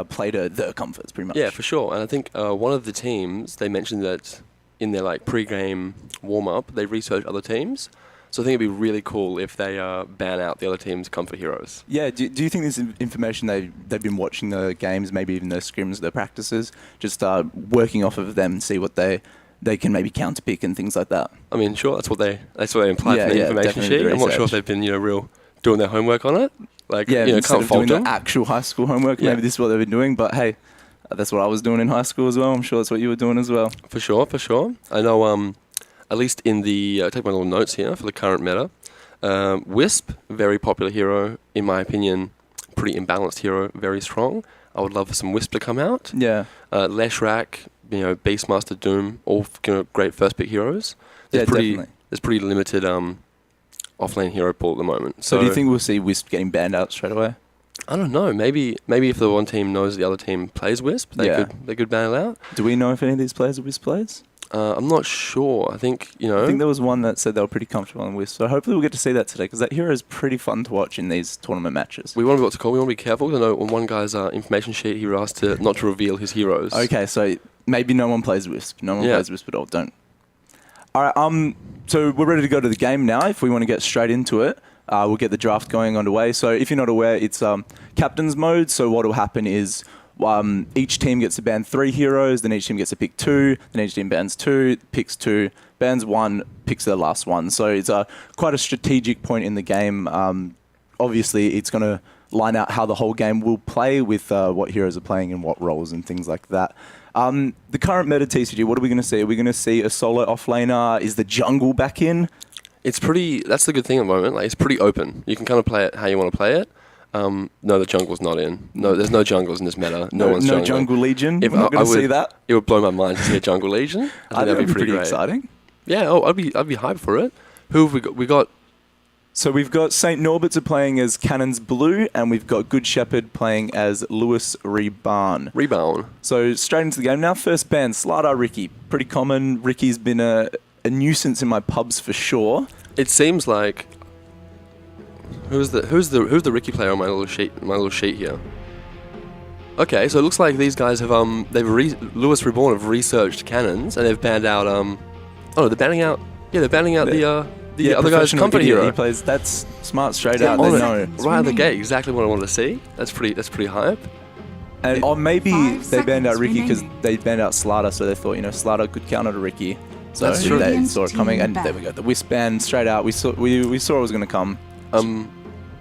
play to their comforts, pretty much.
Yeah, for sure. And I think one of the teams, they mentioned that in their pre-game warm-up, they researched other teams. So I think it'd be really cool if they ban out the other team's comfort heroes.
Yeah, do you think this information they've been watching the games, maybe even the scrims, the practices, just working off of them and see what they can maybe counterpick and things like that?
I mean, sure, that's what they implied from the information sheet. I'm not sure if they've been real doing their homework on it.
Instead
can't
of
fault
doing
them.
the actual high school homework, maybe this is what they've been doing. But hey, that's what I was doing in high school as well. I'm sure that's what you were doing as well.
For sure. I know. At least in the take my little notes here for the current meta. Wisp, very popular hero, in my opinion, pretty imbalanced hero, very strong. I would love for some Wisp to come out.
Yeah.
Leshrac, Beastmaster, Doom, all great first pick heroes.
Definitely.
There's pretty limited offlane hero pool at the moment.
So do you think we'll see Wisp getting banned out straight away?
I don't know. Maybe if the one team knows the other team plays Wisp, they could ban it out.
Do we know if any of these players are Wisp players?
I'm not sure. I think,
I think there was one that said they were pretty comfortable on Wisp. So hopefully we'll get to see that today because that hero is pretty fun to watch in these tournament matches.
we want to be able to call. We want to be careful. I know on one guy's information sheet, he was asked to not to reveal his heroes.
Okay, so maybe no one plays Wisp. No one plays Wisp at all. Don't. All right. So we're ready to go to the game now. If we want to get straight into it, we'll get the draft going underway. So if you're not aware, it's captain's mode. So what will happen is each team gets to ban 3 heroes, then each team gets to pick 2, then each team bans 2, picks 2, bans 1, picks their last one. So it's quite a strategic point in the game. Obviously, it's going to line out how the whole game will play with what heroes are playing and what roles and things like that. The current meta TCG, what are we going to see? Are we going to see a solo offlaner? Is the jungle back in?
It's pretty. That's the good thing at the moment. Like, it's pretty open. You can kind of play it how you want to play it. No, the jungle's not in. No, there's no jungles in this meta. No one's
no
jungling.
jungle legion. We're not going to see that.
It would blow my mind to see a jungle legion. I think that'd be pretty great.
Exciting.
Yeah. I'd be hyped for it. Who have we got? We got.
So we've got St. Norbert's are playing as Cannons Blue, and we've got Good Shepherd playing as Lewis Rebarn. So straight into the game now. First ban, Slardar Ricky. Pretty common. Ricky's been a nuisance in my pubs for sure.
It seems like. Who's the Ricky player on my little sheet here? Okay, so it looks like these guys have Lewis Reborn have researched cannons and they've banned out they're banning out the other guy's company hero.
He plays. That's smart straight out. They know
right out of the gate exactly what I wanted to see. That's pretty hype.
And maybe they banned out Ricky because they banned out Slardar, so they thought Slardar could counter to Ricky. So
That's true.
They saw it coming, and there we go. The Wisp ban straight out. We saw it was going to come.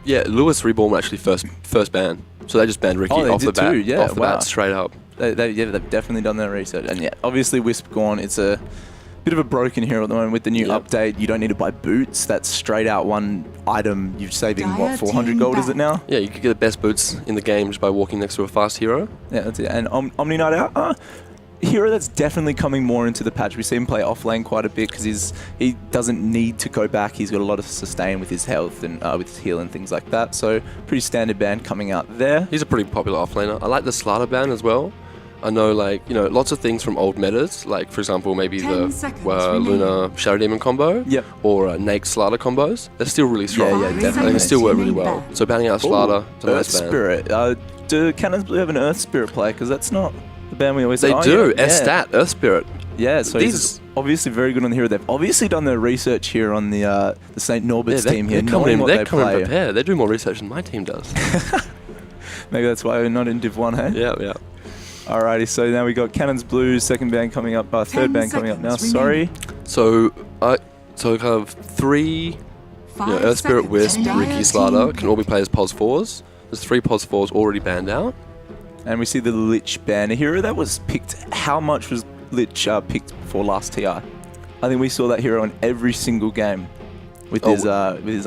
Yeah, Lewis Reborn were actually first ban, so they just banned Ricky off the bat. Off the bat, straight up.
They've definitely done their research, and obviously Wisp gone. It's a bit of a broken hero at the moment with the new update. You don't need to buy boots. That's straight out one item. You're saving 400 gold, is it now?
Yeah, you could get the best boots in the game just by walking next to a fast hero.
Yeah, that's it. And Omni Night Out. Hero that's definitely coming more into the patch. We see him play offlane quite a bit because he doesn't need to go back. He's got a lot of sustain with his health and with his heal and things like that. So pretty standard ban coming out there.
He's a pretty popular offlaner. I like the Slardar ban as well. I know, lots of things from old metas, like for example maybe the Luna Shadow Demon combo, or Nake Slardar combos. They're still really strong.
Yeah, definitely.
They can still work really well. So banning out Slardar, it's a
Earth
nice ban.
Spirit. Do Cannons Blue have an Earth Spirit player? Because that's not the ban we always
They do. S-Stat, Earth Spirit.
Yeah, so he's obviously very good on the hero. They've obviously done their research here on the St. Norbert's team here.
They're coming prepared. They do more research than my team does.
Maybe that's why we're not in Div 1, hey?
Yeah.
Alrighty, so now we got Cannons Blue, second ban coming up, third ban coming up now. Sorry.
So kind of 3 Earth Spirit, Wisp, Ricky, Slardar can all be played as POS 4s. There's 3 POS 4s already banned out.
And we see the Lich ban, a hero that was picked. How much was Lich picked for last TI? I think we saw that hero in every single game with his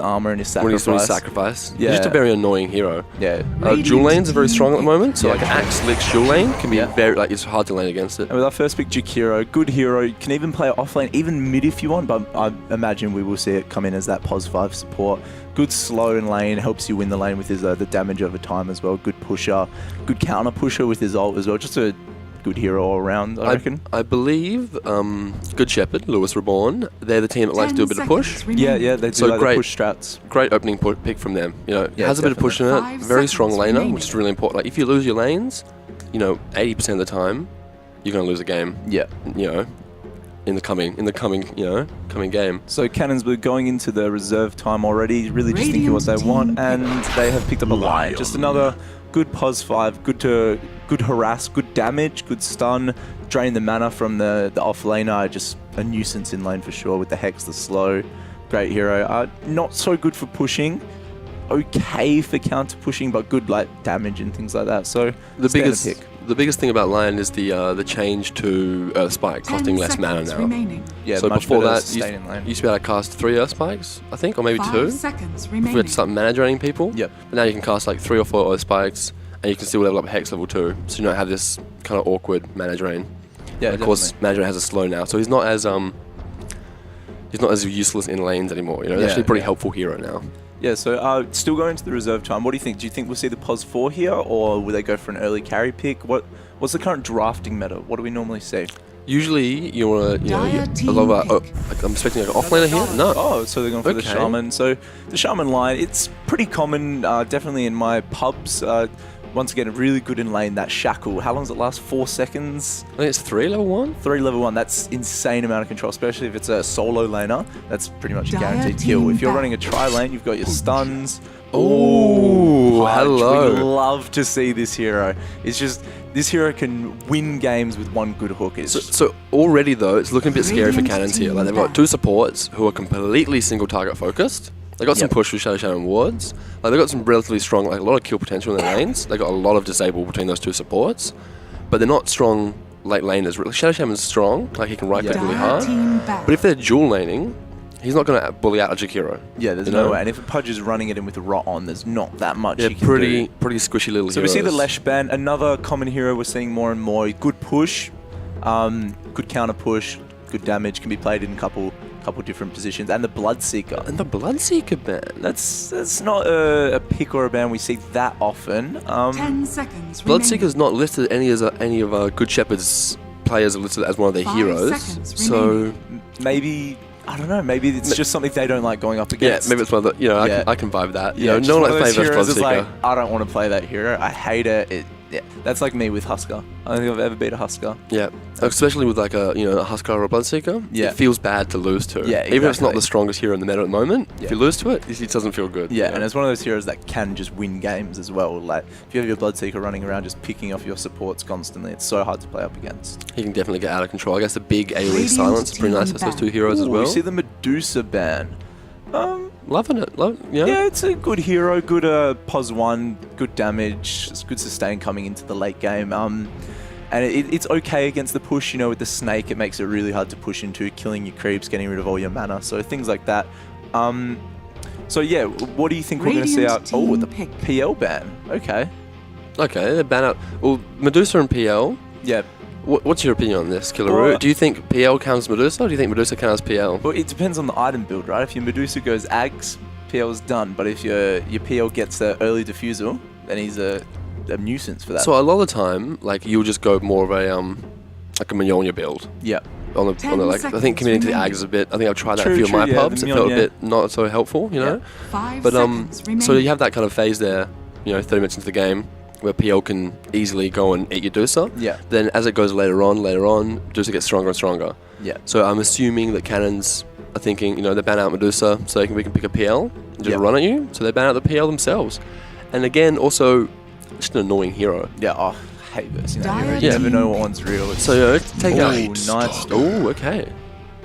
armor and his sacrifice.
When he's doing sacrifice.
Yeah.
He's just a very annoying hero.
Yeah.
Dual lanes are very strong at the moment, so like an Axe Lich dual lane can be very, it's hard to lane against it.
And with our first pick, Jakiro, good hero. You can even play offlane, even mid if you want, but I imagine we will see it come in as that POS 5 support. Good slow in lane, helps you win the lane with his the damage over time as well. Good pusher, good counter pusher with his ult as well. Just a good hero all around, I reckon.
I believe Good Shepherd, Lewis Reborn, they're the team that likes to do a bit of push.
Yeah, they do like the push strats.
Great opening pick from them. Has a bit of push in it. Very strong laner, which is really important. Like if you lose your lanes, 80% of the time, you're going to lose a game.
Yeah.
In the coming game.
So Cannons Blue going into the reserve time already, really just thinking what they want, and they have picked up a Lion. Just another good POS 5, good harass, good damage, good stun, drain the mana from the off laner, just a nuisance in lane for sure with the Hex, the slow. Great hero. Not so good for pushing. Okay for counter pushing, but good damage and things like that. So
the biggest thing about Lion is the change to Earth Spike, costing less mana now.
Remaining. Yeah,
so
much
before that,
you
used to be able to cast 3 Earth Spikes, I think, or maybe 2. Before we had to start mana draining people.
Yep.
But now you can cast 3 or 4 Earth Spikes, and you can still level up Hex level 2, so you don't have this kind of awkward mana drain.
Yeah,
and of course, mana drain has a slow now, so he's not as useless in lanes anymore. He's actually a pretty helpful hero now.
Yeah, so still going to the reserve time. What do you think? Do you think we'll see the POS 4 here, or will they go for an early carry pick? What's the current drafting meta? What do we normally see?
Usually, you want to, a lot of, like, I'm expecting like an offlaner here. No.
Oh, so they're going for the
Okay.
Shaman. So the Shaman line, it's pretty common, definitely in my pubs. Once again, really good in lane, that shackle. How long does it last? 4 seconds?
I think it's 3 level 1.
3 level 1, that's insane amount of control, especially if it's a solo laner. That's pretty much a guaranteed kill. If you're running a tri-lane, you've got your stuns.
Ooh,
Pudge.
hello.
We love to see this hero. It's just, this hero can win games with one good hook. It's
So already though, it's looking a bit scary for cannons here. Like they've got 2 supports who are completely single target focused. They got some
Yep.
push with Shadow Shaman wards. Like they got some relatively strong, like a lot of kill potential in their lanes. They got a lot of disable between those 2 supports, but they're not strong late laners. Shadow Shaman's strong, like he can right click really hard. But if they're dual laning, he's not going to bully out a Jakiro.
yeah, there's
you
no
know?
way. And if a Pudge is running it in with a Rot on, there's not that much
They're
he can
pretty
do.
squishy little
So
heroes.
we see the Lesh ban, another common hero we're seeing more and more. Good push, good counter push, good damage, can be played in a couple different positions. And the Bloodseeker.
And the Bloodseeker ban.
That's not a pick or a ban we see that often.
10 seconds.
Bloodseeker's not listed any of our Good Shepherd's players are listed as one of their
5
heroes.
seconds
So
remaining.
Maybe, I don't know, maybe it's just something they don't like going up
yeah,
against.
maybe it's one of the, you know,
Yeah.
I can vibe that. You
Yeah,
know,
just
no
one
one
of
likes
those
playing versus
heroes is
Bloodseeker.
like, I don't want to play that hero. I hate it. Yeah, that's like me with Husker. I don't think I've ever beat a Husker.
Yeah, especially with like a a Huskar or a Bloodseeker.
Yeah.
It feels bad to lose to.
Yeah,
Even if it's not
exactly.
the strongest hero in the meta at the moment,
Yeah.
if you lose to it, it doesn't feel good.
Yeah,
you know?
and it's one of those heroes that can just win games as well. Like, if you have your Bloodseeker running around just picking off your supports constantly, it's so hard to play up against.
he can definitely get out of control. I guess the big AoE
Radiant
silence is pretty nice.
team
That's those
ban.
2 heroes as
Ooh,
well.
We see the Medusa ban.
Loving it.
Yeah, it's a good hero, good pos 1, good damage, it's good sustain coming into the late game. And it's okay against the push, with the snake, it makes it really hard to push into, killing your creeps, getting rid of all your mana, so things like that. So yeah, what do you think we're going to see
Radiant
out? Oh, the
team pick.
PL ban. Okay.
Okay, they ban out. Well, Medusa and PL.
Yeah.
What's your opinion on this, Killaroo?
Well,
Do you think PL counts as Medusa, or do you think Medusa counts as PL?
Well, it depends on the item build, right? If your Medusa goes Ags, PL's done. But if your PL gets an early diffusal, then he's a nuisance for that.
So a lot of the time, like you'll just go more of a like a Mignonia build.
yeah.
On the
10
like, I think
seconds
committing to the
remaining.
Ags is a bit. I think I've tried that
True,
in a few of my
true, yeah,
pubs.
the
It felt a
Mignonia.
bit not so helpful, you know.
5
But
seconds remaining.
so you have that kind of phase there, 30 minutes into the game, where PL can easily go and eat your Dusa.
Yeah.
Then as it goes later on, Dusa gets stronger and stronger.
Yeah.
So I'm assuming that cannons are thinking, they ban out Medusa so we can pick a PL and just
Yep.
run at you. So they ban out the PL themselves. And again, also, just an annoying hero.
Yeah. Oh, I hate versing that
Dire
hero. You
Yeah.
never know what one's real. It's
So take out.
Nice.
Oh, okay.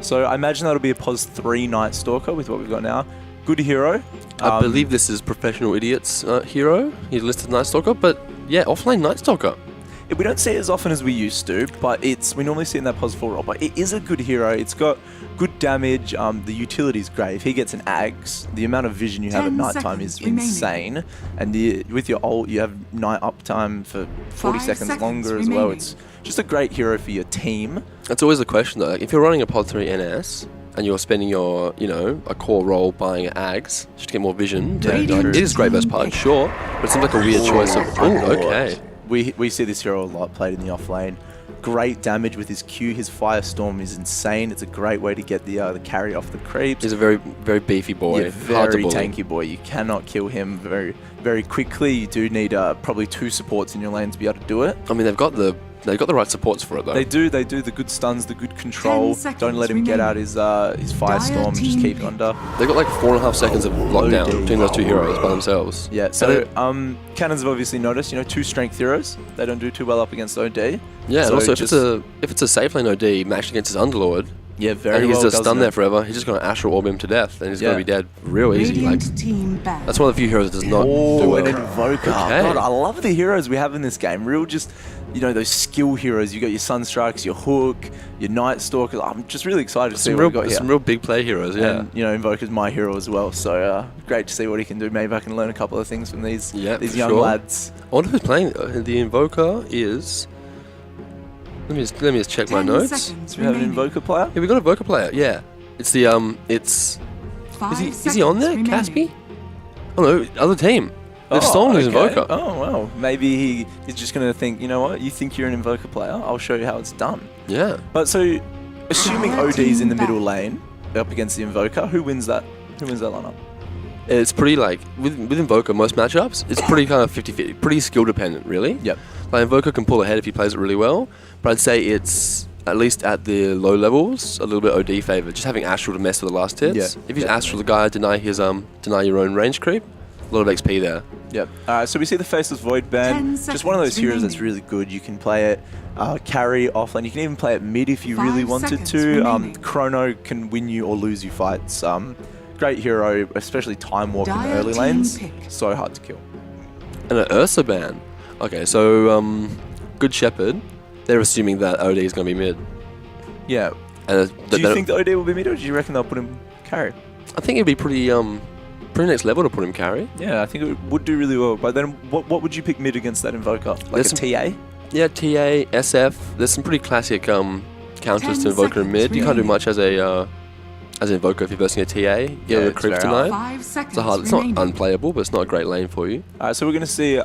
So I imagine that'll be a pos 3 Night Stalker with what we've got now. Good hero.
I believe this is Professional Idiot's hero. He's listed Night Stalker, but yeah, offlane Night Stalker.
We don't see it as often as we used to, but we normally see it in that pos 4 role. But it is a good hero. It's got good damage. The utility's great. If he gets an Ags, the amount of vision you have at
10
nighttime is
seconds remaining.
insane. And with your ult, you have night uptime for 40
5
seconds
seconds
longer as well.
remaining.
It's just a great hero for your team.
That's always the question though. Like, if you're running a Pod 3 NS and you're spending your, a core roll buying Ags just to get more vision,
Yeah, true.
it is great versus Pudge, sure, but it seems like a weird choice of. Oh, okay.
We see this hero a lot played in the offlane. Great damage with his Q. His Firestorm is insane. It's a great way to get the carry off the creeps.
He's a very, very beefy boy.
Yeah,
Hard to
very
bully.
tanky boy. You cannot kill him very, very quickly. You do need probably 2 supports in your lane to be able to do it.
I mean, they've got the right supports for it though.
They do the good stuns, the good control.
10 seconds
Don't let him get out his Firestorm. Just
team
keep him under.
They've got like 4.5 seconds of lockdown between those 2 heroes by themselves.
Yeah. So cannons have obviously noticed. 2 strength heroes. They don't do too well up against OD.
Yeah,
So
and also if
just-
it's a safe lane OD matched against his Underlord,
Yeah, very
and he's
well.
just
doesn't
stunned there
it?
forever, he's just going to Astral Orb him to death, and he's going
Yeah.
to be dead real easy. Like
Radiant team ban.
that's one of the few heroes that does not do
Oh,
well.
an Invoker.
Okay.
God, I love the heroes we have in this game. Real just, those skill heroes. You got your Sunstrikes, your Hook, your Night Stalkers. I'm just really excited to see what we got here.
Some real big play heroes, yeah.
And, Invoker's my hero as well. So great to see what he can do. Maybe I can learn a couple of things from these
Yeah, for
young
sure.
lads.
I wonder who's playing. The Invoker is. Let me just check my
10
notes.
seconds
Do we have an
remaining.
Invoker player?
Yeah, we got a Invoker player. Yeah, it's the it's.
5
Is he on there,
seconds
Caspi?
remaining.
Oh no, other team. They've stolen his Invoker.
Oh, well. Maybe he's just going to think, you know what? You think you're an Invoker player? I'll show you how it's done.
Yeah.
But so, assuming OD's in the middle lane up against the Invoker, who wins that lineup?
It's pretty like, with Invoker, most matchups, it's pretty kind of 50-50. Pretty skill dependent, really.
Yep.
Like Invoker can pull ahead if he plays it really well, but I'd say it's, at least at the low levels, a little bit OD favoured. Just having Astral to mess with the last hits.
Yeah,
If he's Astral the guy, deny your own range creep, a lot of XP there.
Yep. So we see the Faceless Void Band. Just one of those heroes that's really good. You can play it carry offlane. You can even play it mid if you really wanted to. Chrono can win you or lose you fights. Great hero, especially time walk in the early lanes. So hard to kill.
And an Ursa ban. Okay, so Good Shepherd, they're assuming that OD is going to be mid.
Yeah.
And
do you think the OD will be mid, or do you reckon they'll put him carry?
I think it'd be pretty next level to put him carry.
Yeah, I think it would do really well. But then, what would you pick mid against that Invoker? Like a TA?
Yeah, TA, SF. There's some pretty classic counters to Invoker in mid. You can't do much as an Invoker if you're versing a TA. Yeah, the creeps denied. It's not unplayable, but it's not a great lane for you.
Alright, so we're going to see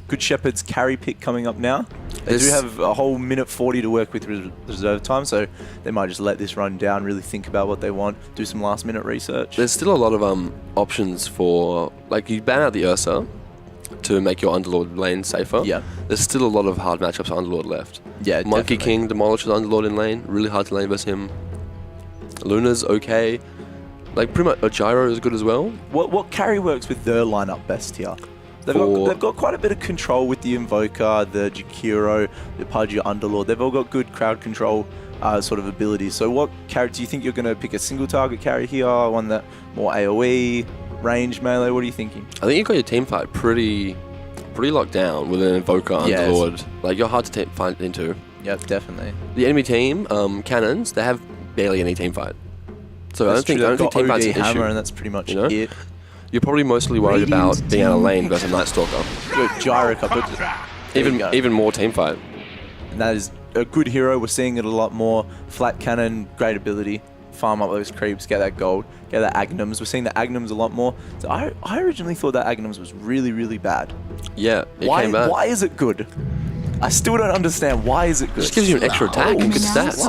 Good Shepherd's carry pick coming up now. They do have a whole minute 40 to work with reserve time, so they might just let this run down, really think about what they want, do some last minute research.
There's still a lot of options for, like, you ban out the Ursa to make your Underlord lane safer.
Yeah.
There's still a lot of hard matchups for Underlord left.
Yeah,
Monkey
definitely.
King demolishes Underlord in lane, really hard to lane versus him. Luna's okay. Like, pretty much a Gyro is good as well.
What carry works with their lineup best here? They've got quite a bit of control with the Invoker, the Jakiro, the Pudgy Underlord. They've all got good crowd control sort of abilities. So what carry do you think you're going to pick? A single target carry here, one that more AoE, range, melee? What are you thinking?
I think you've got your team fight pretty locked down with an Invoker Underlord. Like, you're hard to find into.
Yep, definitely.
The enemy team, Cannons, they have barely any team fight. So I don't think team fight's an issue.
Hammer, and that's pretty much it.
You're probably mostly worried about being out of lane versus Night Stalker.
Good gyro couple.
Even more team fight.
And that is a good hero. We're seeing it a lot more. Flat cannon, great ability. Farm up those creeps, get that gold, get that Agnums. We're seeing the Agnums a lot more. So I originally thought that Agnums was really, really bad.
Yeah, it came back.
Why is it good? I still don't understand. Why is it good?
It just gives you an extra attack and good stats.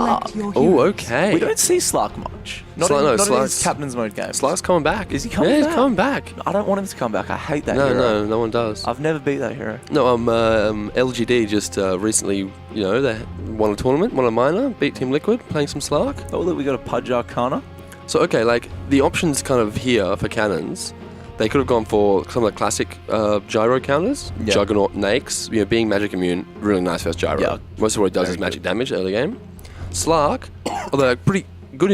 Oh, okay.
We don't see Slark much. Not in his Captain's Mode game.
Slark's coming back.
Is he coming back?
Yeah, he's coming back.
I don't want him to come back. I hate that hero.
No one does.
I've never beat that hero.
No, LGD just recently, they won a tournament, won a minor, beat Team Liquid, playing some Slark.
Oh, look, we got a Pudge Arcana.
So, okay, like, the options kind of here for cannons, they could have gone for some of the classic gyro counters, Juggernaut, Nakes, being magic immune, really nice versus gyro. Yeah, most of what it does is magic damage early game. Slark, although pretty good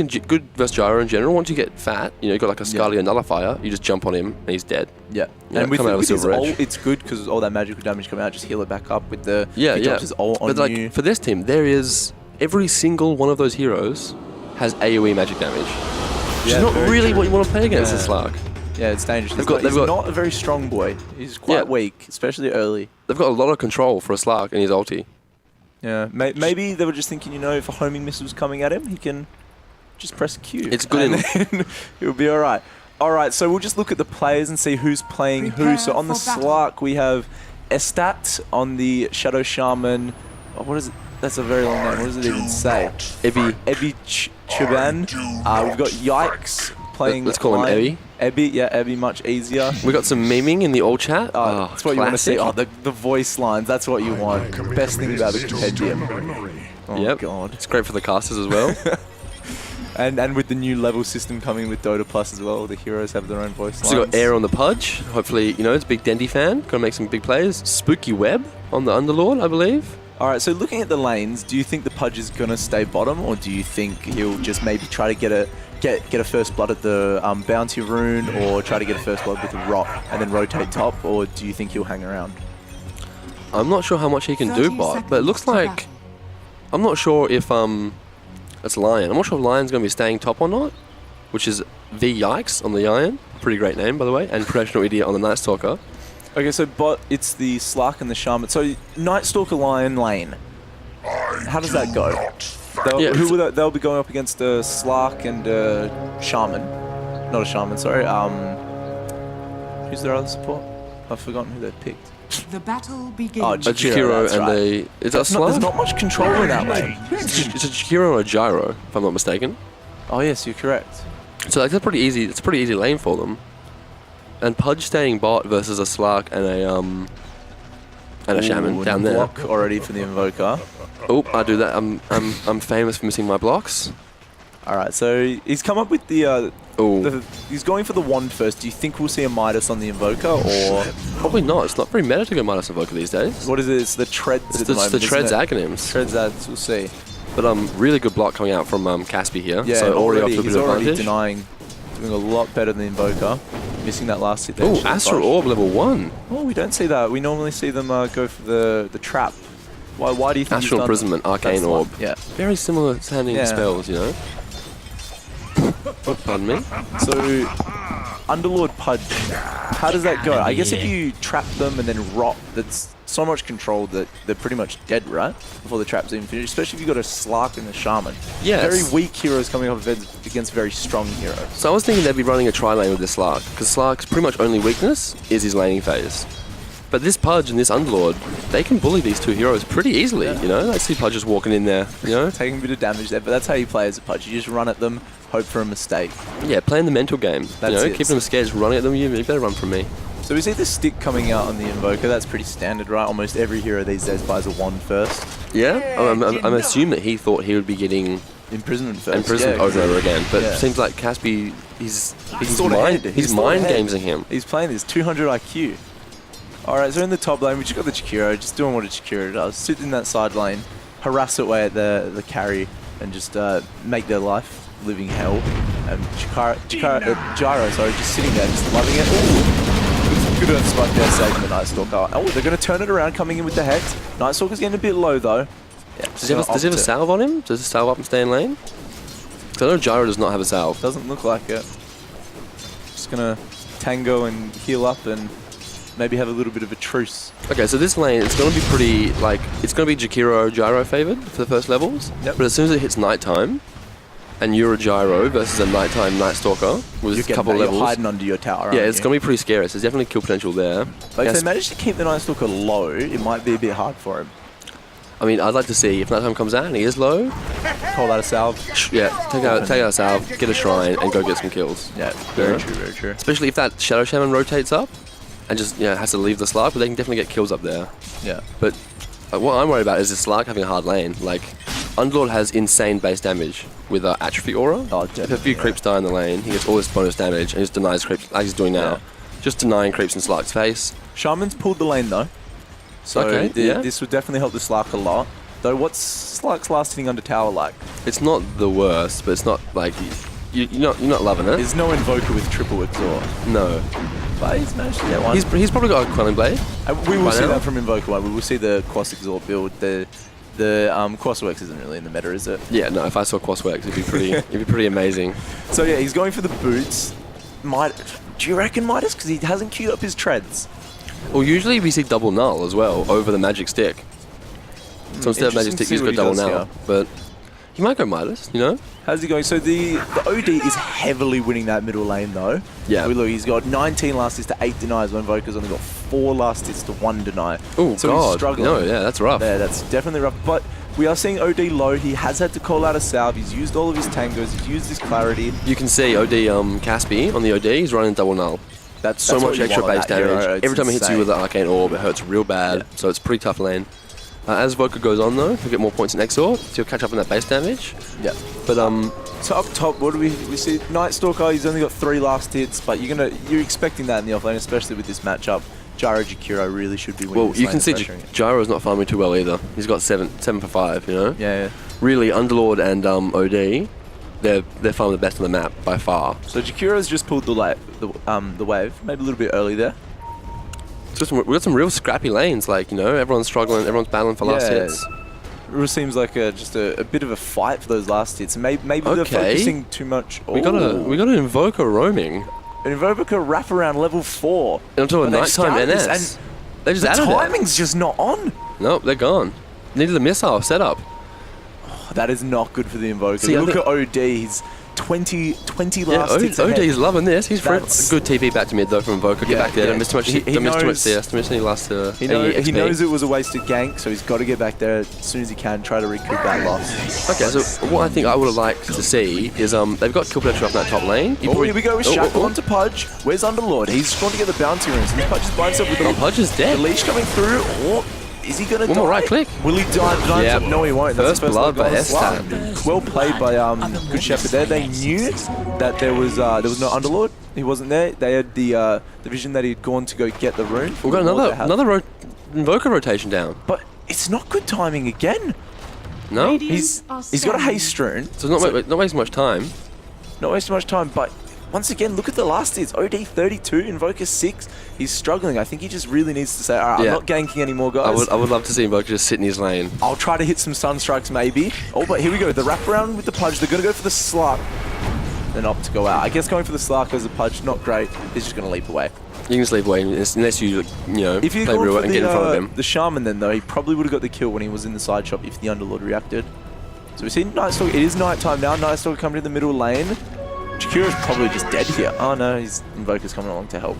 versus gyro in general. Once you get fat, you've got like a Scalia Nullifier, you just jump on him and he's dead. Yeah,
and with his ult, it's good because all that magical damage coming out, just heal it back up with the his ult on
you. For this team, there is every single one of those heroes has AoE magic damage. Which is not really what you want to play against this Slark.
Yeah, it's dangerous. He's not a very strong boy. He's quite weak, especially early.
They've got a lot of control for a Slark and his ulti.
Yeah, maybe they were just thinking, if a homing missile's coming at him, he can just press Q.
It's good,
and he'll be all right. All right, so we'll just look at the players and see who's playing who. So on the Slark, we have Estat. On the Shadow Shaman, what is it? That's a very long name. What does it even say? Ebby Chuban. We've got Yikes playing.
Let's call him Ebby.
Ebby, much easier.
We got some memeing in the old chat.
That's what you want to see. Oh, the voice lines. That's what you want. Best thing about the compendium. Oh, God.
It's great for the casters as well.
And with the new level system coming with Dota Plus as well, the heroes have their own voice lines.
So you got Air on the Pudge. Hopefully, it's a big Dendy fan. Gonna make some big plays. Spooky Web on the Underlord, I believe.
All right, so looking at the lanes, do you think the Pudge is going to stay bottom, or do you think he'll just maybe try to get a first blood at the Bounty Rune, or try to get a first blood with the Rot and then rotate top, or do you think he'll hang around?
I'm not sure how much he can do bot, but it looks like... I'm not sure if it's Lion. I'm not sure if Lion's going to be staying top or not, which is V Yikes on the Iron. Pretty great name, by the way, and Professional Idiot on the Night Stalker.
Okay, so bot, it's the Slark and the Shaman. So Night Stalker Lion lane. How does that go? They'll be going up against a Slark and a Shaman. Not a Shaman, sorry. Who's their other support? I've forgotten who they picked.
The battle begins.
Oh,
A Jakiro
that's
and
right.
a... Is that
There's
Slark?
not much control in that lane.
It's a Jakiro and a Gyro, if I'm not mistaken.
Oh yes, you're correct.
So like, that's pretty easy. It's a pretty easy lane for them. And Pudge staying bot versus a Slark and a Shaman
Ooh,
down there.
Block already for the Invoker.
Oh, I do that. I'm famous for missing my blocks.
All right, so he's come up with the
Oh,
he's going for the wand first. Do you think we'll see a Midas on the Invoker, or
probably not. It's not very meta to go Midas Invoker these days.
what is it? It's the Treads
It's
at the moment,
the
isn't
Treads
it?
Aghanims.
Treads ads, we'll see.
But really good block coming out from Caspi here.
Yeah,
so
and
already off
already,
to a
he's
bit of
already
advantage.
denying, doing a lot better than the Invoker. Missing that last hit there.
Oh,
Should have
Astral
dodged.
Orb level 1.
Oh, we don't see that. We normally see them go for the trap. Why do you think he's
Astral
done
Imprisonment,
that?
Arcane
That's the one.
Orb.
Yeah.
Very similar sounding
Yeah.
spells, you know. Oh, pardon me.
So, Underlord Pudge, how does that go? I guess if you trap them and then rot, that's so much control that they're pretty much dead, right? Before the trap's even finished, especially if you've got a Slark and a Shaman.
Yes.
Very weak heroes coming up against very strong heroes.
So I was thinking they'd be running a tri-lane with this Slark, because Slark's pretty much only weakness is his laning phase. But this Pudge and this Underlord, they can bully these two heroes pretty easily, you know? I see Pudge just walking in there, you know?
Taking a bit of damage there, but that's how you play as a Pudge. You just run at them, hope for a mistake.
Yeah, playing the mental game.
That's
you know,
it.
keeping them scared, just running at them, you better run from me.
So we see the stick coming out on the Invoker. That's pretty standard, right? Almost every hero these days buys a wand first.
Yeah? I'm assuming that he thought he would be getting
Imprisonment first.
imprisoned
yeah,
over and over again, but
Yeah.
it seems like Caspi, he's
thought
mind,
ahead.
he's
thought
mind
ahead.
gamesing him.
He's playing this 200 IQ. Alright, so in the top lane, we just got the Jakiro, just doing what a Jakiro does. Sit in that side lane, harass away at the carry, and just make their life living hell. And Gyro, sorry, just sitting there, just loving it. Ooh, good earth spike there, saving the Night Stalker. Oh, they're going to turn it around, coming in with the Hex. Night Stalker's getting a bit low, though. Yeah,
Does he have a salve on him? Does he salve up and stay in lane? Because I know Gyro does not have a salve.
Doesn't look like it. Just going to tango and heal up and maybe have a little bit of a truce.
Okay, so this lane, it's going to be pretty, like, it's going to be Jakiro Gyro favored for the first levels.
Yep.
But as soon as it hits nighttime, and you're a Gyro versus a nighttime Night Stalker with a couple of
You're
levels.
hiding under your tower,
Yeah, it's going to be pretty scary. So there's definitely kill potential there.
But if
Yes.
they manage to keep the Night Stalker low, it might be a bit hard for him.
I mean, I'd like to see if nighttime comes out and he is low,
Call that a salve.
yeah, take out a salve, get a shrine, and go get some kills.
Yeah, very
Yeah.
true, very true.
Especially if that Shadow Shaman rotates up and just has to leave the Slark, but they can definitely get kills up there.
Yeah.
But what I'm worried about is the Slark having a hard lane. Like, Underlord has insane base damage with Atrophy Aura.
Oh,
If a few
definitely,
creeps die in the lane, he gets all this bonus damage and just denies creeps, like he's doing now.
Yeah.
Just denying creeps in Slark's face.
Shaman's pulled the lane though. So
Okay, yeah.
this would definitely help the Slark a lot. Though what's Slark's last hitting under tower like?
It's not the worst, but it's not like you're not loving it.
There's no Invoker with triple exhaust.
No,
But he's managed to get one.
he's probably got a Quelling Blade.
We will
by
see
now.
that from Invoker 1. We will see the Quas Exort build. The Quaswex isn't really in the meta, is it?
Yeah, no. If I saw Quaswex, it'd be pretty amazing.
So yeah, he's going for the boots. Do you reckon Midas? Because he hasn't queued up his treads.
Well, usually we see double null as well over the magic stick. So instead of magic
Interesting to
stick,
see
he's
what
got
he
double
does
null.
here.
But he might go Midas, you know?
How's he going? So the OD is heavily winning that middle lane though.
Yeah.
We look, he's got 19 last hits to 8 denies when Invoker's only got 4 last hits to 1 deny.
Oh
so
God,
he's struggling.
no, yeah, that's rough.
Yeah, that's definitely rough. But we are seeing OD low. He has had to call out a salve. He's used all of his tangos. He's used his clarity.
You can see OD Caspi on the OD. He's running double null.
That's
So
what
much
you
extra
want on
base
that hero.
damage.
It's
Every time it hits you
insane.
with the Arcane Orb, it hurts real bad.
Yeah.
So it's a pretty tough lane. As Vodka goes on though, he'll get more points in Exort, so he'll catch up on that base damage.
Yeah.
But
So up top, what do we see? Night Stalker, he's only got 3 last hits, but you're expecting that in the offlane, especially with this matchup. Gyro Jakiro really should be winning.
well,
this
you
lane
can see
and pressuring it.
Gyro's not farming too well either. He's got 7 for 5, you know?
Yeah.
Really, Underlord and OD, they're farming the best on the map by far.
So Jakiro's just pulled the wave, maybe a little bit early there.
We've got some real scrappy lanes, like, you know, everyone's struggling, everyone's battling for last hits.
It really seems like just a bit of a fight for those last hits. Maybe they're
Okay.
focusing too much.
We got an Invoker roaming.
An Invoker wraparound level 4.
And I'm talking
And they
nighttime
scouted this,
NS.
and
They just
the
added
timing's just not on.
it. Nope, they're gone. Needed a missile setup.
That is not good for the Invoker.
See, I
Look
think-
at OD. 20
Yeah,
last hits ahead.
OD's loving this. He's free.
That's-
Good TV back to mid though from Invoker. Get back there. Don't miss too much.
He
Don't miss too much
knows-
CS. Don't miss any last.
He
XP.
knows it was a wasted gank, so he's got to get back there as soon as he can, try to recoup that loss.
Okay, so what I think I would have liked to see is they've got kill potential up in that top lane.
Oh, here we go with Shackle
oh.
onto Pudge. Where's Underlord? He's trying to get the bounty runes. And Pudge is by himself with the
Pudge is
The
dead.
leash coming through. Or is he going to die?
One more right click.
Will he die?
Yeah.
No, he won't. That's
First
the
blood
one
by
on Slug.
S-Tap.
Well played by Good Shepherd there. They knew that there was no Underlord. He wasn't there. They had the vision that he'd gone to go get the rune.
We've got another Invoker rotation down.
But it's not good timing again.
No?
He's got a haste rune.
So not wasting much time.
Not wasting much time, but once again, look at the last hits. OD 32, Invoker 6. He's struggling. I think he just really needs to say, all right, I'm not ganking anymore, guys.
I would love to see Invoker just sit in his lane.
I'll try to hit some stun strikes maybe. Oh, but here we go. The wraparound with the Pudge. They're going to go for the Slark. Then opt to go out. I guess going for the Slark as a Pudge, not great. He's just going to leap away.
You can just leave away unless you
If you
play
go
real
for
and get in front of him.
the Shaman then, though, he probably would have got the kill when he was in the side shop if the Underlord reacted. So we see Nightstalker. It is nighttime now. Nightstalker coming to the middle lane. Jakira's probably just dead here. Oh no, his Invoker's coming along to help.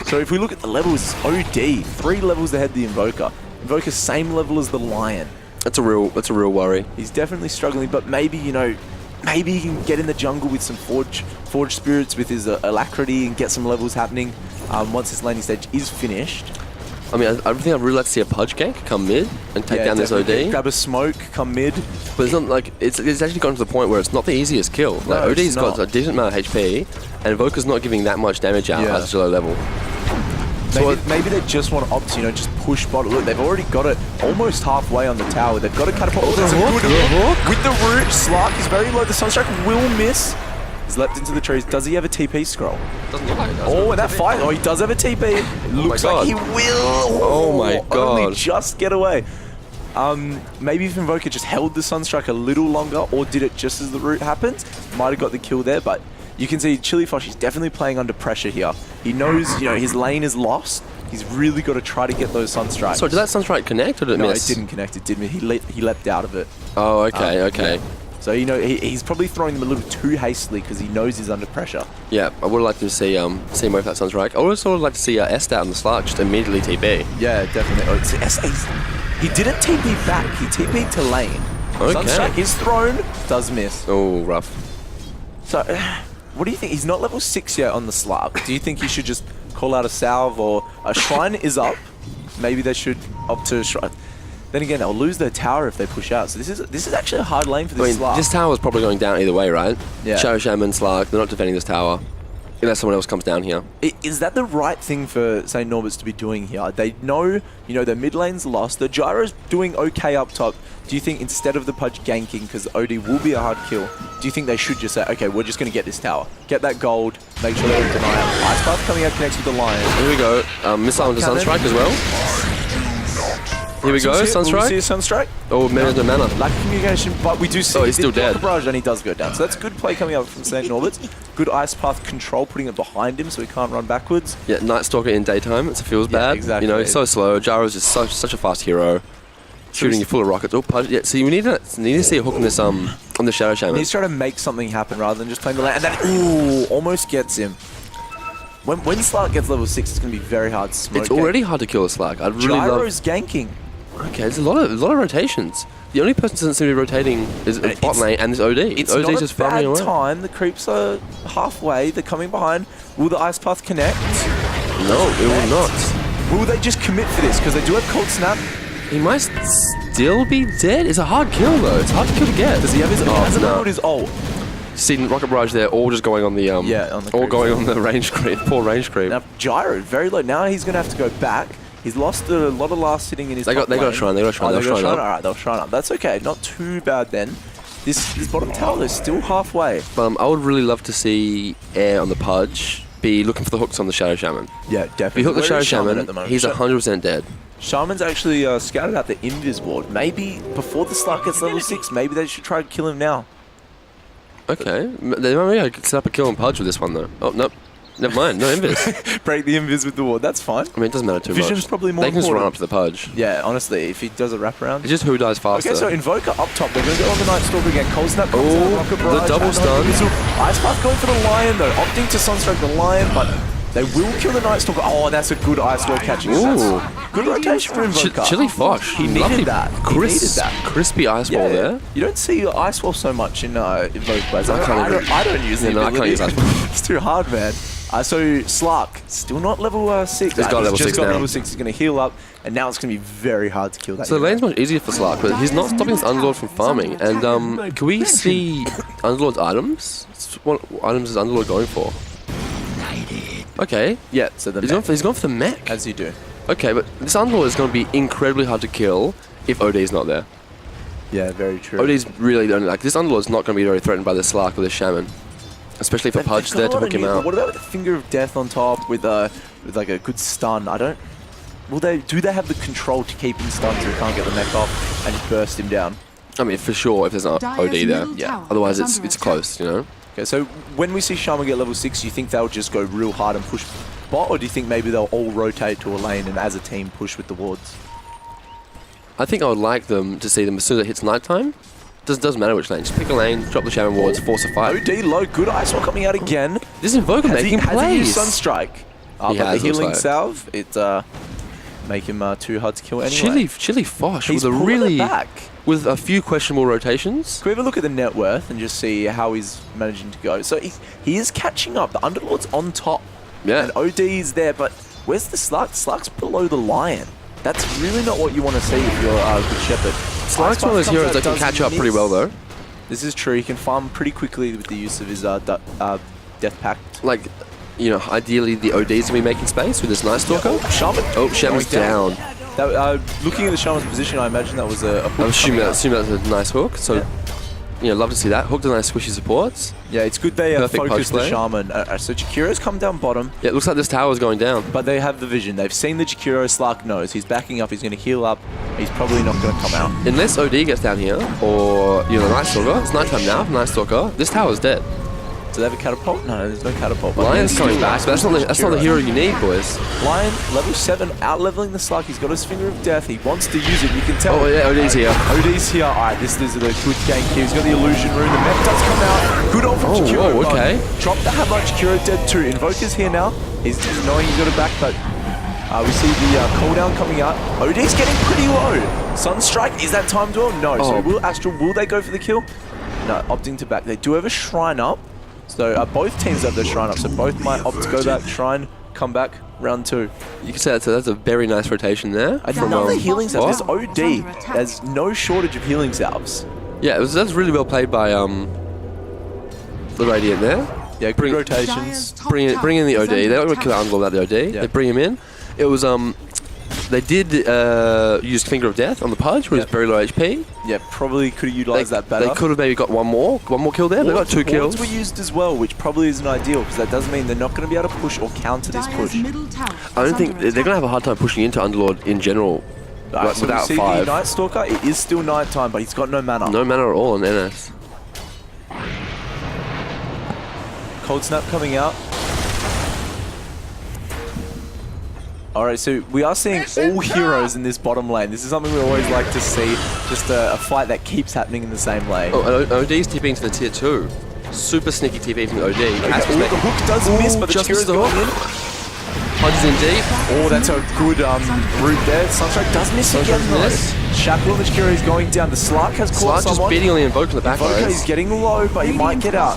So if we look at the levels, OD, 3 levels ahead of the Invoker. Invoker same level as the Lion.
That's a real worry.
He's definitely struggling, but maybe, maybe he can get in the jungle with some Forge Spirits with his Alacrity and get some levels happening once his laning stage is finished.
I mean, I think I'd really like to see a Pudge gank come mid and take down this
definitely.
OD.
Grab a smoke, come mid.
But it's not like it's actually gotten to the point where it's not the easiest kill. Like
No, it's
OD's got
not.
a decent amount of HP, and Invoker's not giving that much damage out
Yeah.
at such a low level. So
Maybe they just want to opt, just push bottom. Look, they've already got it almost halfway on the tower. They've got a catapult. Oh, that's a good hook. With the root, Slark is very low. The Sunstrike will miss. He's leapt into the trees. Does he have a TP scroll?
doesn't look like it does.
Oh, and that fight. Oh, he does have a TP. Looks
God.
like he will.
Oh my God.
Only just get away. Maybe if Invoker just held the Sunstrike a little longer, or did it just as the root happened, might have got the kill there. But you can see Chili Fosh is definitely playing under pressure here. He knows, his lane is lost. He's really got to try to get those Sunstrikes.
So did that Sunstrike connect or did it
No,
miss?
it didn't connect. It didn't. He leapt out of it.
Oh, okay, okay.
Yeah. So he's probably throwing them a little too hastily because he knows he's under pressure.
Yeah, I would like to see him with that Sunstrike. I would also like to see S-Stat on the Slark just immediately TP.
Yeah, definitely. Oh, he didn't TP back. He TP'd to lane.
Okay.
Sunstrike is thrown. Does miss.
Oh, rough.
So, what do you think? He's not level 6 yet on the Slark. Do you think he should just call out a salve or a Shrine is up? Maybe they should opt to a Shrine. Then again, they'll lose their tower if they push out. So this is actually a hard lane for this Slark.
This tower is probably going down either way, right?
Yeah.
Shadow Shaman, Slark, they're not defending this tower. Unless someone else comes down here.
Is that the right thing for St. Norbert's to be doing here? They know, their mid lane's lost. The Gyro's doing okay up top. Do you think instead of the Pudge ganking, because OD will be a hard kill, do you think they should just say, okay, we're just going to get this tower, get that gold, make sure they don't deny it? Ice Path coming out connects with the Lion.
Here we go. Missile into
Cannon.
Sunstrike as well. Here we go,
Will we see a
Sunstrike.
Sunstrike?
Oh, there's no mana.
Lack of communication, but we do see
Oh, he's still dead.
Barrage, and he does go down. So that's good play coming up from St. Norbert's. Good Ice Path control, putting it behind him so he can't run backwards.
Yeah, Night Stalker in daytime. It feels
Yeah,
bad.
exactly.
He's so slow. Gyro's just such a fast hero. Shooting you full of rockets. Oh, Pudge. Yeah, see, we need to see a hook on this on the Shadow Shaman.
He's trying to make something happen rather than just playing the lane. And then, almost gets him. When Slark gets level 6, it's going to be very hard to smoke.
It's already hard to kill a Slark. I'd really love.
Gyro's ganking.
Okay, there's a lot of rotations. The only person that doesn't seem to be rotating is bot lane and this OD.
It's
OD's
not
just
a
farming
bad
away.
time. The creeps are halfway. They're coming behind. Will the Ice Path connect?
No, it will not.
Will they just commit for this? Because they do have Cold Snap.
He might still be dead. It's a hard kill though. It's a hard kill to get.
Does he have his ult? He hasn't ult his ult.
See Rocket Barrage there, all just going on the
on the
all
creep.
going on the range creep. Poor range creep.
Now, Gyro, very low. Now he's going to have to go back. He's lost a lot of last hitting in his
They got
top
a
lane.
shrine. They got a shrine.
Oh,
They'll
they got a
shrine up.
Alright, they'll shrine up. That's okay. Not too bad then. This bottom tower is still halfway.
I would really love to see Air on the Pudge be looking for the hooks on the Shadow Shaman.
Yeah,
If
definitely.
you hook the
Where
Shadow
is Shaman at
Shaman,
the moment?
he's 100% dead.
Shaman's actually scouted out the Invis ward. Maybe before the Slark gets level 6, maybe they should try to kill him now.
Okay, they might set up a kill on Pudge with this one though. Oh nope. Never mind, no invis.
Break the invis with the ward. That's fine.
I mean, it doesn't matter too
Vision's
much.
probably more
They can just run
important.
up to the pudge.
Yeah, honestly, if he does a wraparound.
It's just who dies faster.
Okay, so Invoker up top. They're going to go on the Night Stalker again. Cold Snap comes
Oh,
out, Rocket
the
Barrage,
double
and
stun.
Missile. Ice Path going for the Lion, though. Opting to Sunstrike the Lion, but they will kill the Night Stalker. Oh, and that's a good Ice Wall catching.
Ooh.
That's good rotation for Invoker.
Chili Fosh.
He needed that. He needed that.
Crispy ice ball there.
You don't see Ice Wall so much in Invoker. I don't use it.
Yeah, no, I can't use Ice Wall.
It's too hard, man. So Slark, still not level 6.
He's got level 6 now.
level 6. He's going to heal up, and now it's going to be very hard to kill that.
So the
hero.
lane's much easier for Slark, but he's not stopping this Underlord from farming. And can we see Underlord's items? What items is Underlord going for? Okay.
Yeah, so the
He's gone for the mech.
as you do.
Okay, but this Underlord is going to be incredibly hard to kill if OD's not there.
Yeah, very true.
OD's really the only, like, this Underlord's not going to be very threatened by the Slark or the Shaman. Especially if a Pudge there to hook him out.
What about the Finger of Death on top with like a good stun? I don't. Do they have the control to keep him stunned so he can't get the mech off and just burst him down?
I mean, for sure, if there's an OD there.
Yeah.
Otherwise, it's close, you know?
Okay, so when we see Shaman get level 6, do you think they'll just go real hard and push bot, or do you think maybe they'll all rotate to a lane and as a team push with the wards?
I think I would like them to see them as soon as it hits nighttime. Doesn't matter which lane. Just pick a lane, drop the Shaman wards, force a fight.
OD low, good Ice Wall coming out again.
This Invoker making
Has he used
plays.
Sunstrike? But
has,
the healing
looks like.
salve, it make him too hard to kill anyway.
Chili Fosh
He's
with a
pulling it
really
back.
with a few questionable rotations.
Can we have a look at the net worth and just see how he's managing to go? So he is catching up. The Underlord's on top.
Yeah.
And OD is there, but where's the Slark? Slark's below the Lion. That's really not what you want to see if you're a good Shepherd.
Slark's one of those heroes that can catch up pretty well though.
This is true. He can farm pretty quickly with the use of his Death Pact.
Like, you know, ideally the OD's gonna be making space with this Night Stalker.
Shaman.
Oh, Shaman's
Going
down.
That, looking at the Shaman's position, I imagine that was a hook.
I'm assuming
coming out.
that's a nice hook. So, you know, love to see that. Hook the nice squishy supports.
Yeah, it's good they
Perfect
focus the
post
Shaman. So Jakiro's come down bottom,
Yeah, it looks like this tower's going down.
but they have the vision. They've seen the Jakiro. Slark knows. He's backing up. He's going to heal up. He's probably not going to come out.
Unless OD gets down here, or, you know, Night Stalker. It's nighttime now for Night Stalker. This tower's dead.
Do they have a catapult? No, there's no catapult. But
Lion's
he's
coming
still
back, but that's not the
Jakiro.
hero you need, boys.
Lion, level 7, out-leveling the Slark. He's got his Finger of Death. He wants to use it. You can tell.
Oh, yeah, OD's here.
OD's here. All right, this is a good gank here. He's got the Illusion Rune. The mech does come out. Good on from
Oh,
Jakiro.
whoa,
but
okay.
Drop the Hadlock. Jakiro dead too. Invoker's here now. He's knowing he's got it back, but we see the cooldown coming out. OD's getting pretty low. Sunstrike, is that time duel? No. So will they go for the kill? No, opting to back. They do have a Shrine up. So both teams have their Shrine up. So both might opt to go back, Shrine, come back, round 2.
You can say that's a very nice rotation there.
Another healing salve. This
what?
OD, there's no shortage of healing salves.
Yeah, that's really well played by the Radiant there.
Yeah, good rotations.
Bring in the OD. They don't want to kill Underlord without the OD.
Yeah.
They bring him in. It was they did use Finger of Death on the Pudge, who was very low HP.
Yeah, probably could have utilised that better.
They could have maybe got one more kill there. They got 2 kills.
Wards were used as well, which probably isn't ideal, because that does mean they're not going to be able to push or counter this push.
I don't think they're going to have a hard time pushing into Underlord in general.
Right, so
without
we see
5.
the Night Stalker, it is still nighttime, but he's got no mana.
No mana at all on NS.
Cold Snap coming out. Alright, so we are seeing all heroes in this bottom lane. This is something we always like to see, just a fight that keeps happening in the same lane.
Oh, and OD's TPing to the tier 2. Super sneaky TP from OD.
Okay, the hook does miss, but the
just
Jakiro's
missed the
going
hook.
in.
Punches in deep.
Oh, that's a good route there. Sunstrike does miss again though.
miss.
Shackle on the Jakiro is going down. The Slark has caught
Slark just
someone.
beating on the Invoker in the back
Invoker
lines.
is getting low, but he might get out.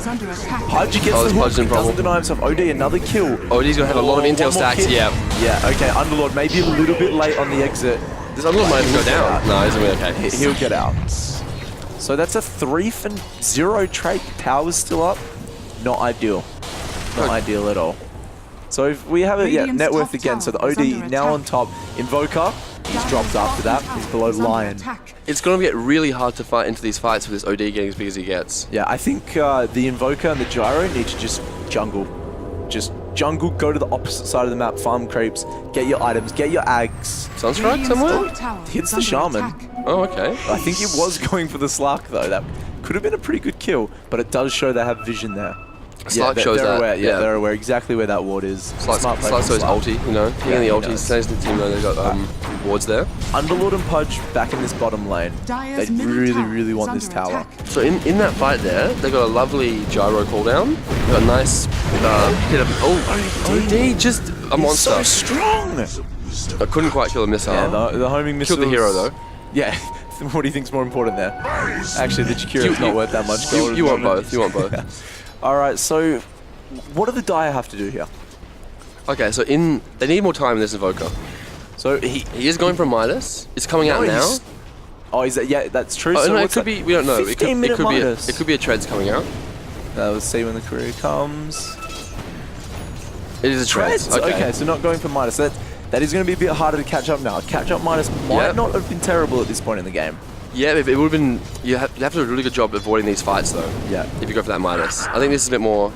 Pudge gets
Oh,
the
it's
hook,
Pudge's in
doesn't
problem.
deny himself. OD, another kill.
OD's going to have a lot of
Oh,
intel
one more
stacks,
kill.
yeah.
Yeah, okay, Underlord maybe a little bit late on the exit.
This Underlord might even go down. No, he's going to be okay.
He'll get out. So that's a 3 for 0 trait. Power's still up. Not ideal. Not ideal at all. So if we have a net worth again, so the OD now on top. Invoker, he's dropped after that. He's below Lion.
It's going to get really hard to fight into these fights with this OD getting as big as he gets.
Yeah, I think the Invoker and the Gyro need to just jungle. Just jungle, go to the opposite side of the map, farm creeps, get your items, get your ags.
Sunstrike somewhere?
Hits the Shaman.
Oh, okay.
I think he was going for the Slark though. That could have been a pretty good kill, but it does show they have vision there.
Slark shows
they're
that.
aware, they're aware exactly where that ward is.
Slark
play from
shows
Slark.
ulti, you know. He and the ulti says the team know they've got wards there.
Underlord and Pudge back in this bottom lane.
Dyer's
They
middle
really,
tower
really
is
want
under
this tower.
attack.
So in that fight there, they got a lovely gyro cooldown. They got a nice hit of OD, just a monster.
So strong.
I couldn't quite kill a missile.
Yeah, the homing missile.
Killed the hero though.
Yeah. What do you think's more important there? Actually, the Jakira's not worth that much gold.
You want both. You want both.
All right. So, what do the Dire have to do here?
Okay, so they need more time in this Invoker.
So
He is going for Midas. It's coming out now.
Oh, is that? Yeah, that's true.
Oh,
so
no, it
what's
could
that?
be. We don't know. It could
15-minute
be.
Midas.
It could be a Treads coming out.
Let's see when the career comes.
It is a Treads.
Okay, so not going for Midas. That is going to be a bit harder to catch up now. Catch up Midas might not have been terrible at this point in the game.
Yeah, it would have been. You have to do a really good job avoiding these fights though.
Yeah.
If you go for that Midas, I think this is a bit more.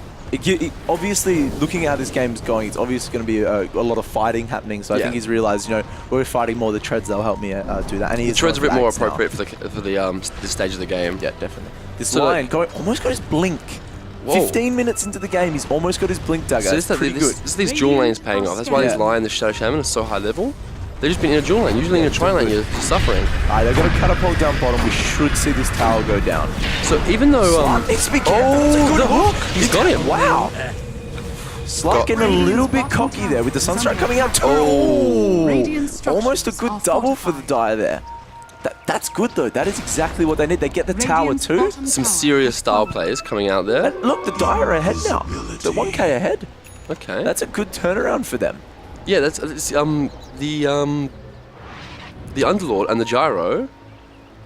Obviously, looking at how this game's going, it's obviously going to be a lot of fighting happening. So I think he's realised, we're fighting more the Treads. They'll help me do that. And
The Treads are a bit more appropriate for this stage of the game.
Yeah, definitely. This
So
Lion almost got his blink.
Whoa.
15 minutes into the game, he's almost got his blink dagger.
So
That's pretty good.
this these dual lanes paying off. That's why these Lion, the Shadow Shaman, are so high level. They've just been in a dual lane. Usually in a tri lane, you're suffering.
Alright, they're going to catapult down bottom. We should see this tower go down.
So even though
Needs to be careful. That's a good hook.
He's got him.
Wow. Slark getting a little bit cocky there with the Sunstrike coming out too. Oh, almost a good double for the Dire there. That's good though. That is exactly what they need. They get the tower too.
Some serious style plays coming out there.
And look, the Dire are ahead now. They're 1k ahead.
Okay.
That's a good turnaround for them.
Yeah, that's the Underlord and the Gyro.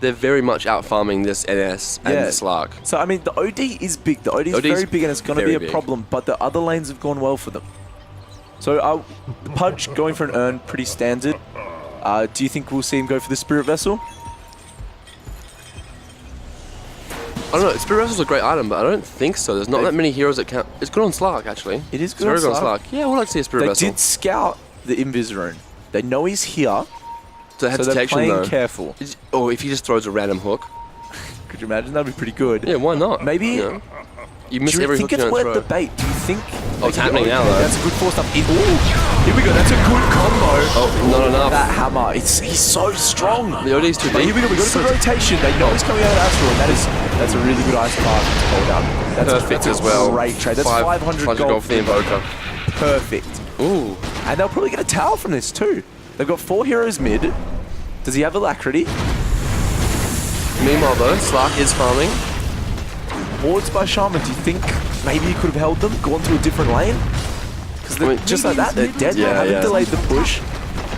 They're very much out farming this NS and the Slark.
So I mean, the OD is big. The OD is very big, and it's going to be a problem. But the other lanes have gone well for them. So Pudge going for an Urn, pretty standard. Do you think we'll see him go for the Spirit Vessel?
I don't know. Spirit Vessel's a great item, but I don't think so. There's not that many heroes that can. It's good on Slark actually.
It is
It's
good
very
on
good on
Slark.
Slark. Yeah, I would like to see a Spirit
They
Vessel.
did scout the Invis Rune. They know he's here,
So they have
so they're
detection
playing
though.
careful.
Or if he just throws a random hook.
Could you imagine? That'd be pretty good.
Yeah, why not?
Maybe.
You know? You miss
Do you
every
think
hook you
it's
don't
worth
throw.
the bait? Do you think?
Oh, it's happening now, though.
That's a good force up. Ooh, here we go. That's a good combo.
Oh, not enough.
That hammer. He's so strong.
The OD's too
But
deep.
here we go. We got a good rotation. They know he's coming out of Astral, and that's a really good ice path to hold out. That's
Perfect
that's
as well.
A great trade. That's 500 gold
for the Invoker.
Perfect.
Ooh.
And they'll probably get a tower from this too. They've got 4 heroes mid. Does he have Alacrity?
Meanwhile though, Slark is farming.
Wards by Shaman. Do you think maybe he could have held them, gone to a different lane? Because just like that, they're dead. They haven't delayed the push.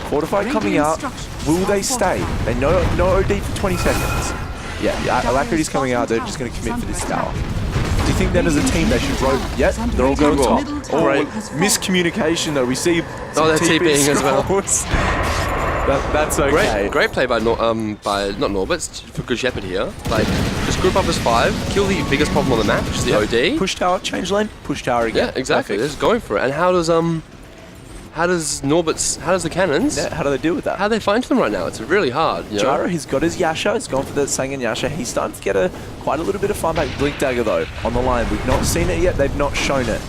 Fortify coming out. Will they stay? They know OD for 20 seconds. Yeah, Alacrity's coming out. They're just going to commit for this tower. Do you think then as a team they should roll? Yep, they're all going top. All right, miscommunication though. We see some
they're TPing as well.
scrolls. That's okay.
Great play by not Nortbert, for Good Shepherd here. Like, just group up as 5, kill the biggest problem on the map, which is the OD.
Push tower, change lane, push tower again.
Yeah, exactly.
Perfect.
They're just going for it. And how does the cannons?
Yeah, how do they deal with that?
How do they find them right now? It's really hard. You know?
Gyro, he's got his Yasha. He's gone for the Sangan Yasha. He's starting to get quite a little bit of fun back. Blink Dagger though on the line. We've not seen it yet. They've not shown it.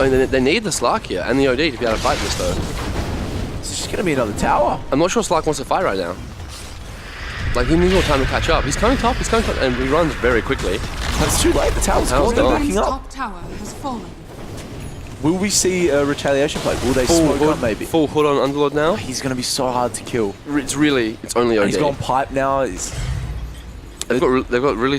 I mean, they need the Slark here and the OD to be able to fight this though.
It's just going to be another tower.
I'm not sure Slark wants to fight right now. Like, he needs more time to catch up. He's coming top, and he runs very quickly.
That's too late. The tower's gone. They're
gone.
backing up.
Top tower has fallen.
Will we see a retaliation play? Will they smoke up maybe?
Full hood on Underlord now.
He's going to be so hard to kill.
It's only OD.
And he's gone pipe now.
They've got really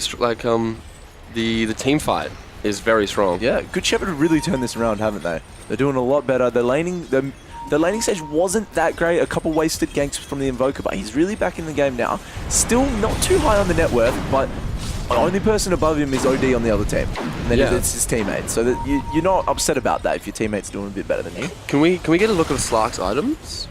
the team fight is very strong.
Yeah, Good Shepherd have really turned this around, haven't they? They're doing a lot better. The laning stage wasn't that great. A couple wasted ganks from the Invoker, but he's really back in the game now. Still not too high on the net worth, but the only person above him is OD on the other team. And then it's his teammate. So that you're not upset about that if your teammate's doing a bit better than you.
Can we get a look at Slark's items?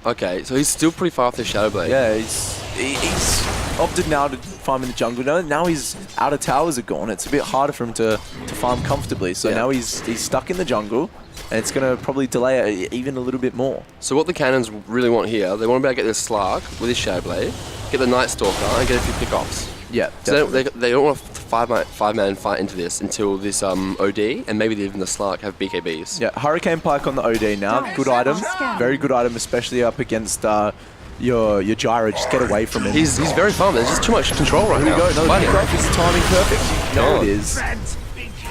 Okay, so he's still pretty far off the Shadow Blade.
Yeah, he's opted now to farm in the jungle. Now his outer towers are gone. It's a bit harder for him to farm comfortably. So now he's stuck in the jungle. And it's going to probably delay it even a little bit more.
So what the cannons really want here, they want to be able to get this Slark with his Shadow Blade, get the Night Stalker, and get a few pickoffs.
Yeah,
So they don't want to five-man fight into this until this OD and maybe even the Slark have BKBs.
Yeah, Hurricane Pike on the OD now. Good item. Very good item, especially up against your gyro. Just get away from him.
He's very fun. There's just too much control right now.
There we go. Another
Fighting.
pick-off. Is the timing perfect? No, it is.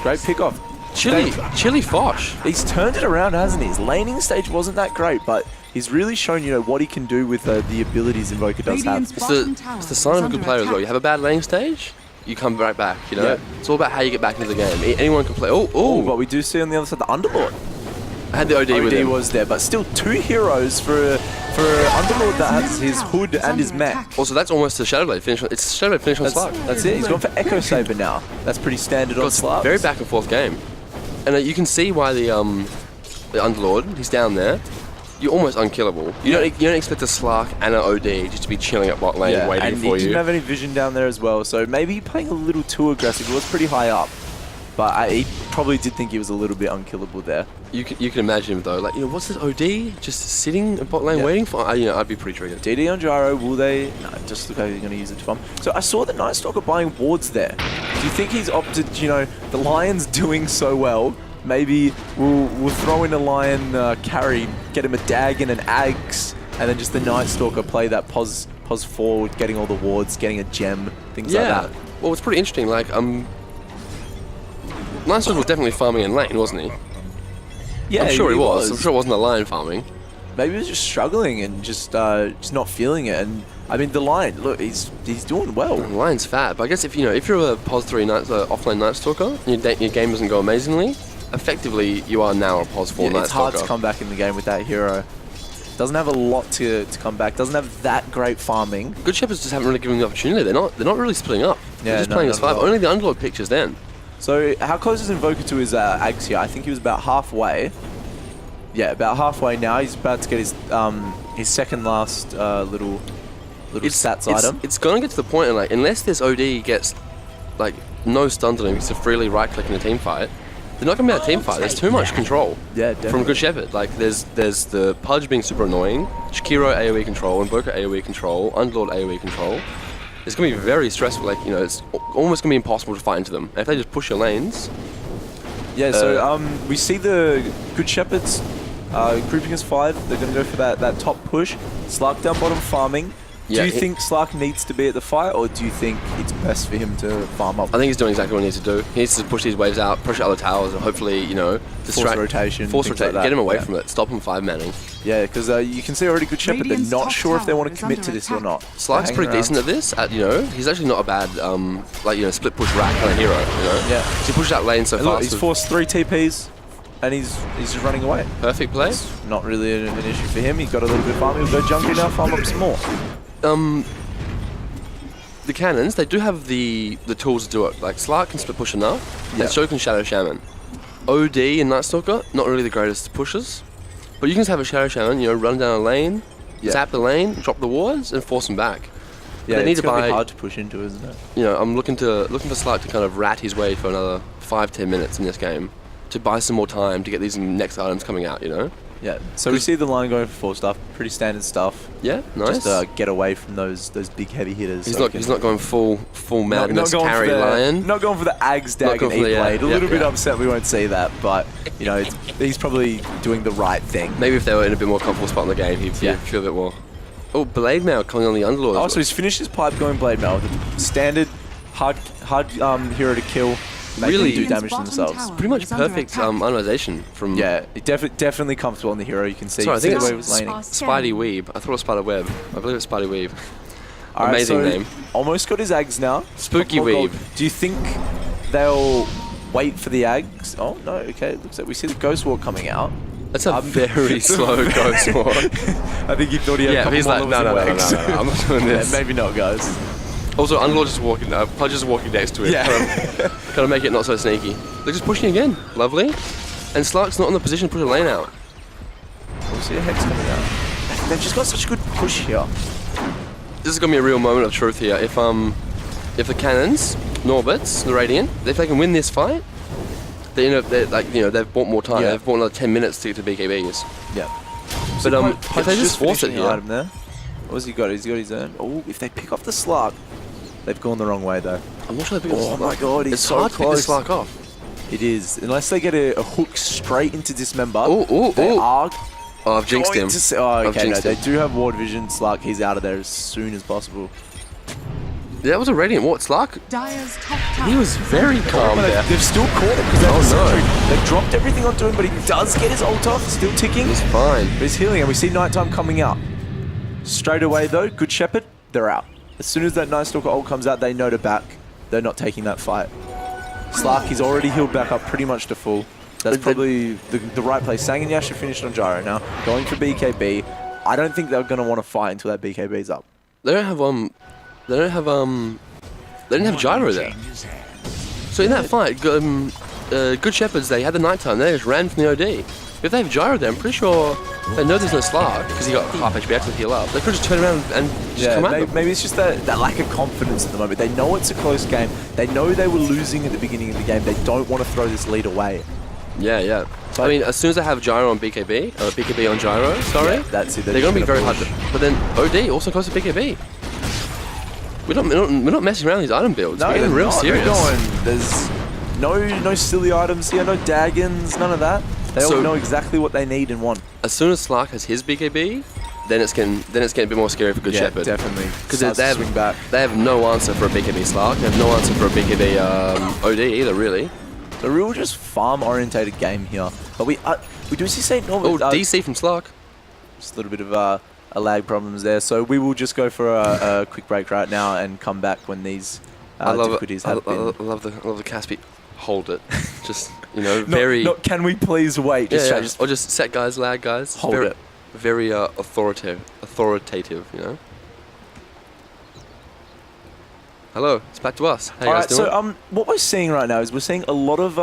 Great pick-off.
Chili Fosh.
He's turned it around, hasn't he? His laning stage wasn't that great, but he's really shown, what he can do with the abilities Invoker does have.
It's the sign of a good player as well. You have a bad laning stage, you come right back,
Yeah.
It's all about how you get back into the game. Anyone can play.
Oh, but we do see on the other side the Underlord.
I had the OD with
OD
him.
was there, but still 2 heroes for Underlord that has his hood and his mech.
Also, that's almost a Shadowblade finish. It's Shadowblade finish on Slark.
That's it. He's gone for Echo Saber now. That's pretty standard on Slark.
Very back and forth game. And you can see why the Underlord, he's down there. You're almost unkillable. You don't expect a Slark and an OD just to be chilling up bot lane waiting
and
for
he
you.
didn't have any vision down there as well, so maybe playing a little too aggressive. He was pretty high up, but he probably did think he was a little bit unkillable there.
You can imagine him though, like, what's this OD just sitting in bot lane waiting for? I'd be pretty triggered.
DD on gyro, will they? No, just look how he's going to use it to farm. So I saw the Night Stalker buying wards there. Do you think he's opted, the Lion's doing so well, maybe we'll throw in a Lion carry, get him a Dag and an Ags, and then just the Night Stalker play that pos forward, getting all the wards, getting a gem, things like that.
Well, it's pretty interesting. Like, Night Stalker was definitely farming in lane, wasn't he?
Yeah,
I'm sure he was. I'm sure it wasn't a Lion farming.
Maybe he was just struggling and just not feeling it. And I mean, the Lion, look, he's doing well.
The Lion's fat, but I guess if you're a pos 3 offlane Night Stalker, and your game doesn't go amazingly, effectively you are now a pos 4 Night
It's
Stalker.
hard to come back in the game with that hero. Doesn't have a lot to come back. Doesn't have that great farming.
Good Shepherds just haven't really given the opportunity. They're not really splitting up. They're just playing as 5. Only the Underlord pictures then.
So how close is Invoker to his Ags here? I think he was about halfway. Yeah, about halfway now. He's about to get his second last little stats item.
It's gonna get to the point, and unless this OD gets no stuns on him to freely right click in a team fight, they're not gonna be able to team fight. There's too much control.
Yeah, definitely.
From Good Shepherd. There's the Pudge being super annoying, Shakiro AoE control, Invoker AoE control, Underlord AoE control. It's gonna be very stressful. It's almost gonna be impossible to fight into them. And if they just push your lanes.
Yeah. So we see the Good Shepherds grouping as 5. They're gonna go for that top push. Slark down bottom farming. Do you think Slark needs to be at the fight, or do you think it's best for him to farm up?
I think he's doing exactly what he needs to do. He needs to push these waves out, push out the towers, and hopefully, distract.
rotation,
Force
things
rotate.
like that.
Get him away
Yeah.
from it. Stop him 5-manning.
Yeah, because you can see already Good Shepherd. They're not sure if they want to commit to this or not.
Slark's pretty decent at this. He's actually not a bad split push rack kind of hero.
Yeah.
He pushed out lane so
And look,
fast.
he's forced 3 TPs, and he's just running away.
Perfect play.
It's not really an issue for him. He's got a little bit of farming. He'll go junkie now, farm up some more.
The cannons, they do have the tools to do it. Slark can split push enough, and so can Shadow Shaman. OD and Night Stalker, not really the greatest pushers, but you can just have a Shadow Shaman, run down a lane, zap the lane, drop the wards, and force them back.
Yeah,
they need
it's
to
gonna
buy.
be hard to push into, isn't it?
I'm looking for Slark to kind of rat his way for another 5-10 minutes in this game to buy some more time to get these next items coming out.
Yeah. So we see the line going for 4 stuff, pretty standard stuff.
Yeah, nice.
Just get away from those big heavy hitters.
He's not going full madness
not going
carry
for
Lion.
Not going for the Ags, Dag, and E-Blade. A little bit upset we won't see that, but he's probably doing the right thing.
Maybe if they were in a bit more comfortable spot in the game, he'd feel a bit more. Oh, Blade Mail coming on the Underlord.
Oh, so he's finished his pipe going Blade Mail. The standard hard hero to kill. They
Really
can do damage to themselves.
Pretty much perfect itemization from.
Yeah, it definitely comfortable on the hero. You can see.
Sorry, I think
the
it's
way it was laning.
Spidey Weeb. I thought it was Spider Web. I believe it's Spidey Weeb.
All right,
Amazing
so
name.
Almost got his Ags now.
Spooky
Top 4 gold.
Weeb.
Do you think they'll wait for the Ags? Oh no. Okay, it looks like we see the Ghost Walk coming out.
That's a very slow Ghost Walk.
I think he thought he had a couple
he's
more
like,
levels
no,
in Wags.
I'm not doing this.
Yeah, maybe not, guys.
Also, Underlord just walking, Pudge just walking next to him.
Yeah.
Kind of make it not so sneaky. They're just pushing again. Lovely. And Slark's not in the position to push a lane out.
We'll see a Hex coming out. They've just got such a good push here.
This is going to be a real moment of truth here. If the cannons, Norberts, the Radiant, if they can win this fight, they've bought more time.
Yeah.
They've bought another 10 minutes to get to BKBs.
Yeah.
But if they just force it
finishing
here,
item there. What's he got? He's got his own. Oh, if they pick off the Slark, they've gone the wrong way though.
I'm not sure they're big
Oh my god, he's
it's
so
hard to pick
close.
this Slark off.
It is. Unless they get a hook straight into Dismember.
Oh,
They are
Oh, I've jinxed
going
him.
to s- oh,
I've
okay, no,
jinxed
they
him.
do have ward vision. Slark, he's out of there as soon as possible.
Yeah, that was a Radiant Ward. Slark,
Dire's top tower.
he was very calm
But
there.
they've still caught him because they have
Oh,
the
no.
sentry. They've dropped everything onto him, but he does get his ult off. Still ticking.
He's fine.
But he's healing, and we see Nighttime coming out. Straight away, though, Good Shepherd, they're out. As soon as that Night Stalker ult comes out, they know to back. They're not taking that fight. Slark, he's already healed back up pretty much to full. That's probably the right play. Sang and Yasha finished on Gyro now. Going for BKB. I don't think they're going to want to fight until that BKB's up.
They don't have they didn't have Gyro there. So in that fight, Good Shepherds, they had the nighttime. They just ran from the OD. If they have Gyro there, I'm pretty sure they know there's no Slark because he got half HP to heal up. They could just turn around and just come at them.
Maybe it's just that lack of confidence at the moment. They know it's a close game. They know they were losing at the beginning of the game. They don't want to throw this lead away.
Yeah, yeah. I mean, as soon as they have Gyro on BKB, or BKB on Gyro, sorry,
Yeah, that's it.
they're going to be very hard to... But then OD also close to BKB. We're not messing around these item builds. We're getting real serious.
There's no silly items here, no Daggons, none of that. They all
So-
know exactly what they need and want.
As soon as Slark has his BKB, then it's getting a bit more scary for Good Shepherd.
definitely.
Because
Starts to swing back.
they have no answer for a BKB Slark. They have no answer for a BKB OD either, really.
A real just farm-orientated game here. But we do see St.
Oh,
Norbert.
DC from Slark.
Just a little bit of a lag problems there. So we will just go for a quick break right now and come back when these
I love
difficulties
it.
have been.
I love the Caspi. Hold it. Just, very...
Not, can we please wait? Just,
yeah,
just
or just set guys, lag guys.
hold
very,
it.
Very authoritative, Hello, it's back to us. How you guys doing?
So what we're seeing right now is we're seeing a lot of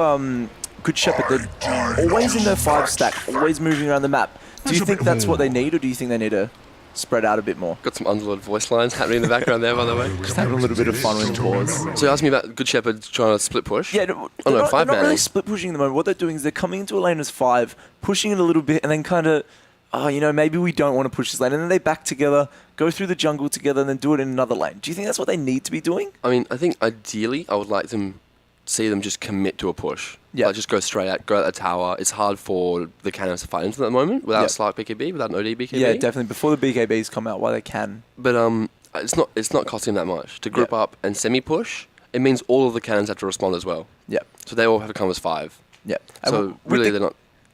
Good Shepherd. They're always in their 5 stack, always moving around the map. Do you think that's what they need, or do you think they need to spread out a bit more?
Got some underlord voice lines happening in the background there, by the way.
Just having a little bit of fun with tours.
So you asked me about Good Shepherd trying to split push?
Yeah, they're not
5
really
manning.
split pushing at the moment. What they're doing is they're coming into a lane as 5, pushing it a little bit, and then kind of, maybe we don't want to push this lane. And then they back together, go through the jungle together, and then do it in another lane. Do you think that's what they need to be doing?
I mean, I think ideally I would like see them just commit to a push.
Yeah.
Like just go straight out, go at the tower. It's hard for the cannons to fight into at the moment without
Yeah.
a Slark BKB, without an OD BKB.
Yeah, definitely. Before the BKBs come out, while they can.
But it's not costing them that much. To group
Yeah.
up and semi-push, it means all of the cannons have to respond as well.
Yeah,
So they all have to come as 5.
yeah. And
So
with
really
the-
they're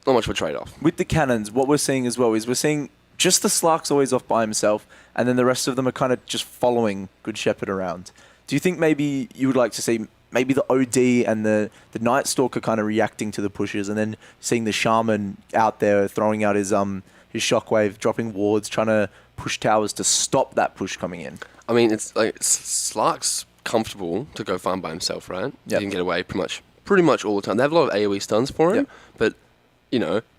not much of a trade-off.
With the cannons, what we're seeing as well is we're seeing just the Slark's always off by himself, and then the rest of them are kind of just following Good Shepherd around. Do you think maybe you would like to see maybe the OD and the Night Stalker kind of reacting to the pushes, and then seeing the Shaman out there throwing out his shockwave, dropping wards, trying to push towers to stop that push coming in?
I mean, it's like Slark's comfortable to go farm by himself, right?
Yep.
He can get away pretty much all the time. They have a lot of AoE stuns for him,
Yep.
but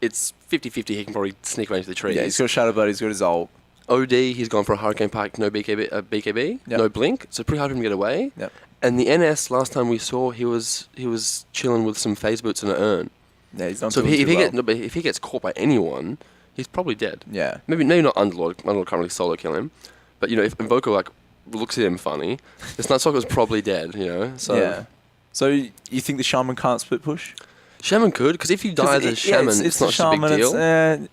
it's 50-50. He can probably sneak away into the trees.
Yeah, he's got Shadow Blade, he's got his ult.
OD, he's gone for a Hurricane Pike, no BKB,
Yep.
no Blink, so pretty hard for him to get away.
Yep.
And the NS last time we saw, he was chilling with some phase boots and an urn.
Yeah, he's done
So
doing too well.
but if he gets caught by anyone, he's probably dead.
Yeah.
Maybe not Underlord. Underlord can't really solo kill him. But if Invoker looks at him funny, this Night Stalker's probably dead. So
Yeah. So you think the Shaman can't split push?
Shaman could, because if you die as a Shaman, it's not such a big deal.
and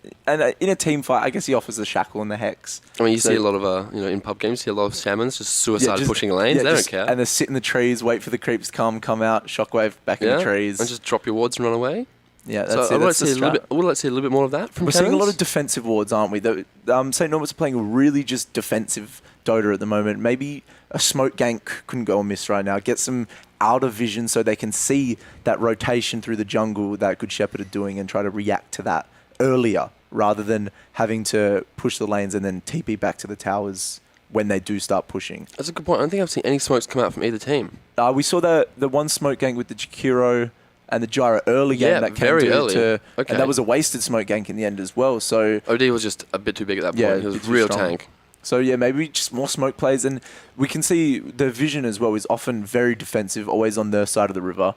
in a team fight, I guess he offers the Shackle and the Hex.
I mean, you
so-
see a lot of in pub games, you see a lot of Shamans just suicide pushing lanes.
yeah,
They
just-
don't care.
And they sit in the trees, wait for the creeps to come out, Shockwave back in the trees.
and just drop your wards and run away.
Yeah, that's
So
it.
I would like
That's
to
the
see a little
strat.
bit. I would like to see a little bit more of that from
We're seeing a lot
cannons.
of defensive wards, aren't we? St. Norbert's playing really just defensive Dota at the moment. Maybe a smoke gank couldn't go amiss right now. Get some out of vision so they can see that rotation through the jungle that Good Shepherd are doing and try to react to that earlier rather than having to push the lanes and then TP back to the towers when they do start pushing.
That's a good point. I don't think I've seen any smokes come out from either team.
We saw the one smoke gank with the Jakiro and the Gyro early game
Yeah,
that came
very early.
to
Okay.
and that was a wasted smoke gank in the end as well. So
OD was just a bit too big at that point.
Yeah,
He was
a bit too
real
strong.
tank.
So yeah, maybe just more smoke plays, and we can see the vision as well is often very defensive, always on their side of the river.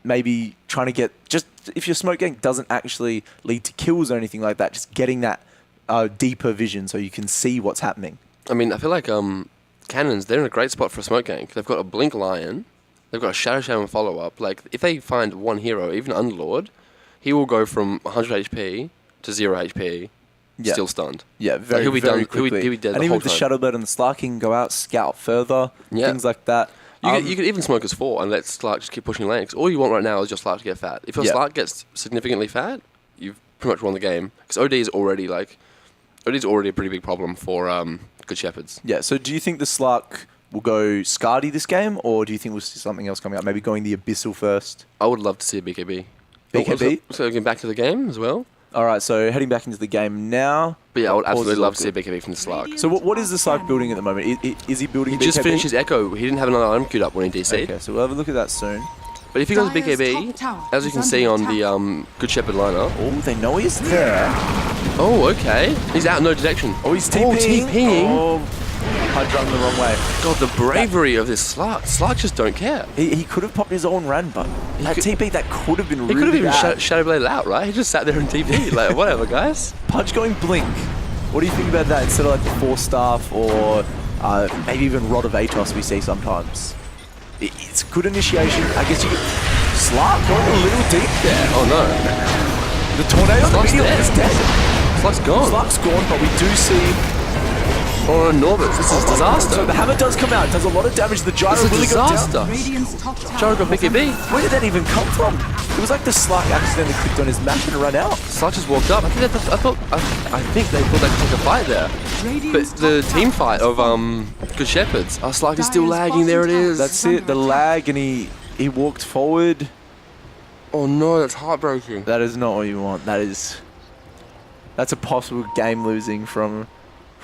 Maybe trying to get just if your smoke gank doesn't actually lead to kills or anything like that, just getting that deeper vision so you can see what's happening.
I mean, I feel like cannons, they're in a great spot for a smoke gank. They've got a Blink Lion. They've got a Shadow Shaman follow-up. Like, if they find one hero, even Underlord, he will go from 100 HP to 0 HP, still stunned.
Yeah, very,
he'll be
very
done,
quickly.
He'll be dead
and
the
even
whole
with the
time.
Shadowblade and the Slark, he can go out, scout further, things like that.
You could even smoke as 4 and let Slark just keep pushing lanes. All you want right now is your Slark to get fat. If your Slark gets significantly fat, you've pretty much won the game. Because OD is already a pretty big problem for Good Shepherds.
Yeah, so do you think the Slark will go Scardy this game, or do you think we'll see something else coming up? Maybe going the Abyssal first?
I would love to see a BKB.
BKB?
So getting back to the game as well.
All right, so heading back into the game now.
But yeah, I would
Pause
absolutely
is
love
all
to see a
good.
BKB from the Slark.
So what is the Slark building at the moment? Is he building
He
BKB?
just finished his Echo. He didn't have another item queued up when he DC'd.
Okay, so we'll have a look at that soon.
But if he goes BKB, as you can see on the Good Shepherd lineup.
Oh, they know he's there.
Oh, okay. He's out, no detection.
Oh, he's TPing. Oh, I drunk the wrong way.
God, the bravery of this Slark. Slark just don't care.
He could have popped his own run, but that TP, that could have been
He
really
could have even
bad.
Shadowbladed out, right? He just sat there and TP. Like, whatever, guys.
Pudge going Blink. What do you think about that instead of like the 4-staff or maybe even Rod of Atos we see sometimes? It's good initiation. I guess you could... Slark going a little deep there.
Oh, no.
The tornado
Slark's
immediately
dead.
is dead.
Slark's gone.
Slark's gone, but we do see...
Oh, Norbert, this is disaster.
So the hammer does come out. It does a lot of damage. The gyro
This is
really got
disaster.
down.
Radiant's top tower.
Gyro got BKB.
Where did that even come from? It was like the Slark accidentally clicked on his map and ran out.
Slark just walked up. I think they thought they could take a fight there. But the team fight of Good Shepherds, Slark is still lagging. There it is.
That's it. The lag, and he walked forward.
Oh no, that's heartbreaking.
That is not what you want. That's a possible game losing from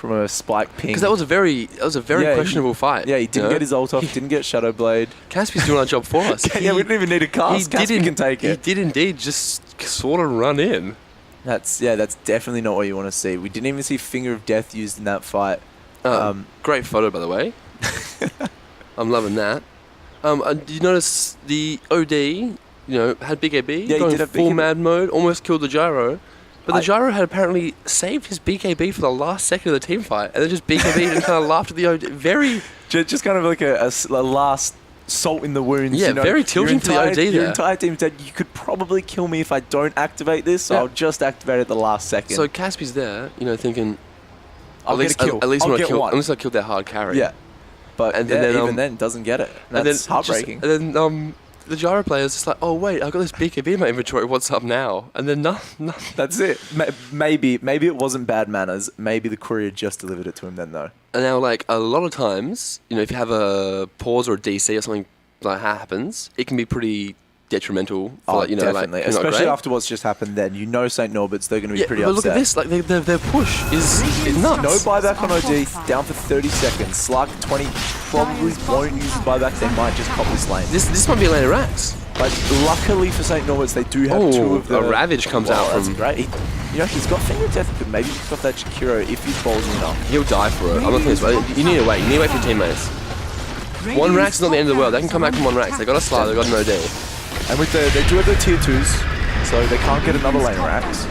a spike ping.
Because that was a very
Yeah,
questionable fight.
Yeah, he didn't
you know?
get his ult off, didn't get Shadowblade.
Caspy's doing our job for us.
Yeah, we didn't even need a cast. Caspy can take
He
it.
did indeed just sort of run in.
That's definitely not what you want to see. We didn't even see Finger of Death used in that fight.
Great photo, by the way. I'm loving that. Did you notice the OD, had BKB,
Yeah, he
going
did have
full
BKB.
mad mode, almost killed the gyro. But the gyro had apparently saved his BKB for the last second of the team fight, and then just BKB'd and kind of laughed at the OD. Very...
Just kind of like a last salt in the wounds.
Yeah, very tilting for the OD
Your
there.
entire team said, you could probably kill me if I don't activate this, so
Yeah.
I'll just activate it at the last second.
So Caspy's there, thinking...
I'll get a kill.
At least
I'll
I
get
killed,
one.
at least I killed their hard carry.
Yeah. But
And
yeah,
then,
even then, doesn't get it. That's heartbreaking.
And then the gyro player's just like, oh wait, I've got this BKB in my inventory, what's up now? And then nothing.
That's it. Maybe it wasn't bad manners. Maybe the courier just delivered it to him then, though.
And now, like, a lot of times, if you have a pause or a DC or something like that happens, it can be pretty detrimental for,
definitely.
like,
Especially
great.
after what's just happened then. St. Norbert's, they're going to be
Yeah,
pretty
but
upset.
look at this, like, their push is nuts.
No buyback on OD, down for 30 seconds. Slark 20 probably won't use the buyback. They might just pop this lane.
This might be a lane of racks.
But luckily for St. Norbert's, they do have two of the...
a Ravage comes out
That's
from...
great. He's got Finger of Death, but maybe he's got that Shakiro if he's ballsy enough.
He'll die for it. I'm not thinking you need to wait. You need to wait for your teammates. One rack's not the end of the world. They can come back from one racks. They got a Slar, they got an OD.
And with they do have the tier 2s, so they can't get another lane racks.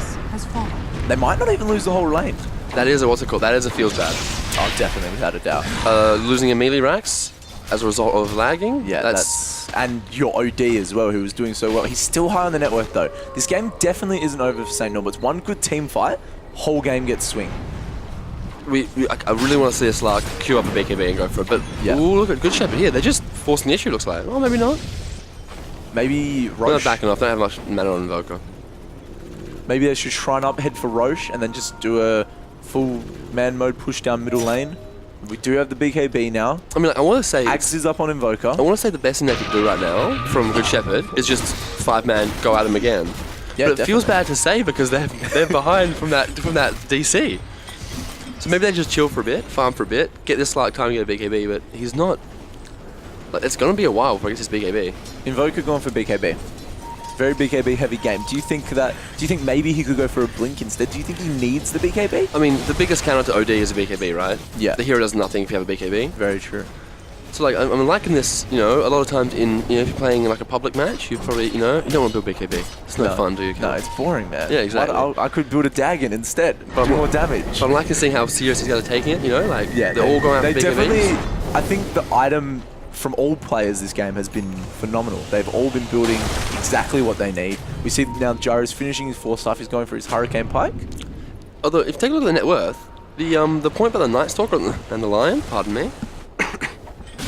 They might not even lose the whole lane.
That is a feels bad.
Oh, definitely, without a doubt.
Losing a melee racks as a result of lagging.
Yeah, that's and your OD as well, who was doing so well. He's still high on the net worth though. This game definitely isn't over for St. Norbert's. One good team fight, whole game gets swing.
I really want to see a Slark queue up a BKB and go for it, but look at Good Shepherd here. They're just forcing the issue, looks like. Oh, maybe not.
Maybe
They're
Roche.
not backing off. They don't have much mana on Invoker.
Maybe they should shrine up, head for Roche, and then just do a full man mode push down middle lane. We do have the BKB now.
I mean, I want to say...
Axe is up on Invoker.
I want to say the best thing they could do right now from Good Shepherd is just 5-man go at him again.
Yeah,
but it feels bad to say because they're behind from that DC. So maybe they just chill for a bit, farm for a bit, get this Slark time to get a BKB, but he's not... Like, it's going to be a while before he gets his BKB.
Invoker going for BKB. Very BKB heavy game. Do you think maybe he could go for a blink instead? Do you think he needs the BKB?
I mean, the biggest counter to OD is a BKB, right?
Yeah.
The hero does nothing if you have a BKB.
Very true.
So, like, I'm liking this, a lot of times if you're playing, like, a public match, you probably, you don't want to build BKB. It's no fun, do you?
No, it's boring, man.
Yeah, exactly.
I could build a Dagon instead.
But
do more damage.
But I'm liking seeing how serious he's going to take it, like, they're all going out for BKBs.
I think the item from all players this game has been phenomenal. They've all been building exactly what they need. We see now Gyro's finishing his 4 stuff. He's going for his Hurricane Pike.
Although, if you take a look at the net worth, the point by the Night Stalker and the Lion, pardon me,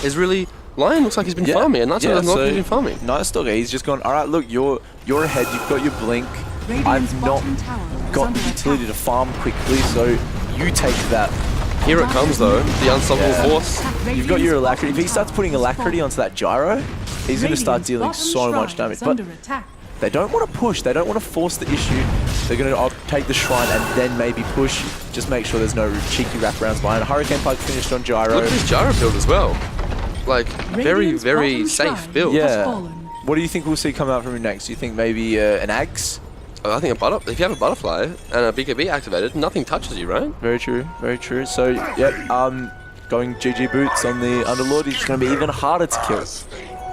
is really... Lion looks like he's been farming, and Night Stalker doesn't look like he's been farming.
Night Stalker, he's just gone, alright, look, you're ahead, you've got your blink. I've not got the utility to farm quickly, so you take that.
Here it comes, though, the unstoppable force.
You've got your Alacrity. If he starts putting Alacrity onto that Gyro, he's going to start dealing so much damage. But they don't want to push. They don't want to force the issue. They're going to take the Shrine and then maybe push. Just make sure there's no cheeky wraparounds behind. Hurricane Pike finished on Gyro.
Look at this Gyro build as well. Like, very, very safe build.
Yeah. What do you think we'll see come out from him next? Do you think maybe an Axe?
I think if you have a Butterfly and a BKB activated, nothing touches you, right?
Very true, very true. So, yep, going GG Boots on the Underlord, it's going to be even harder to kill.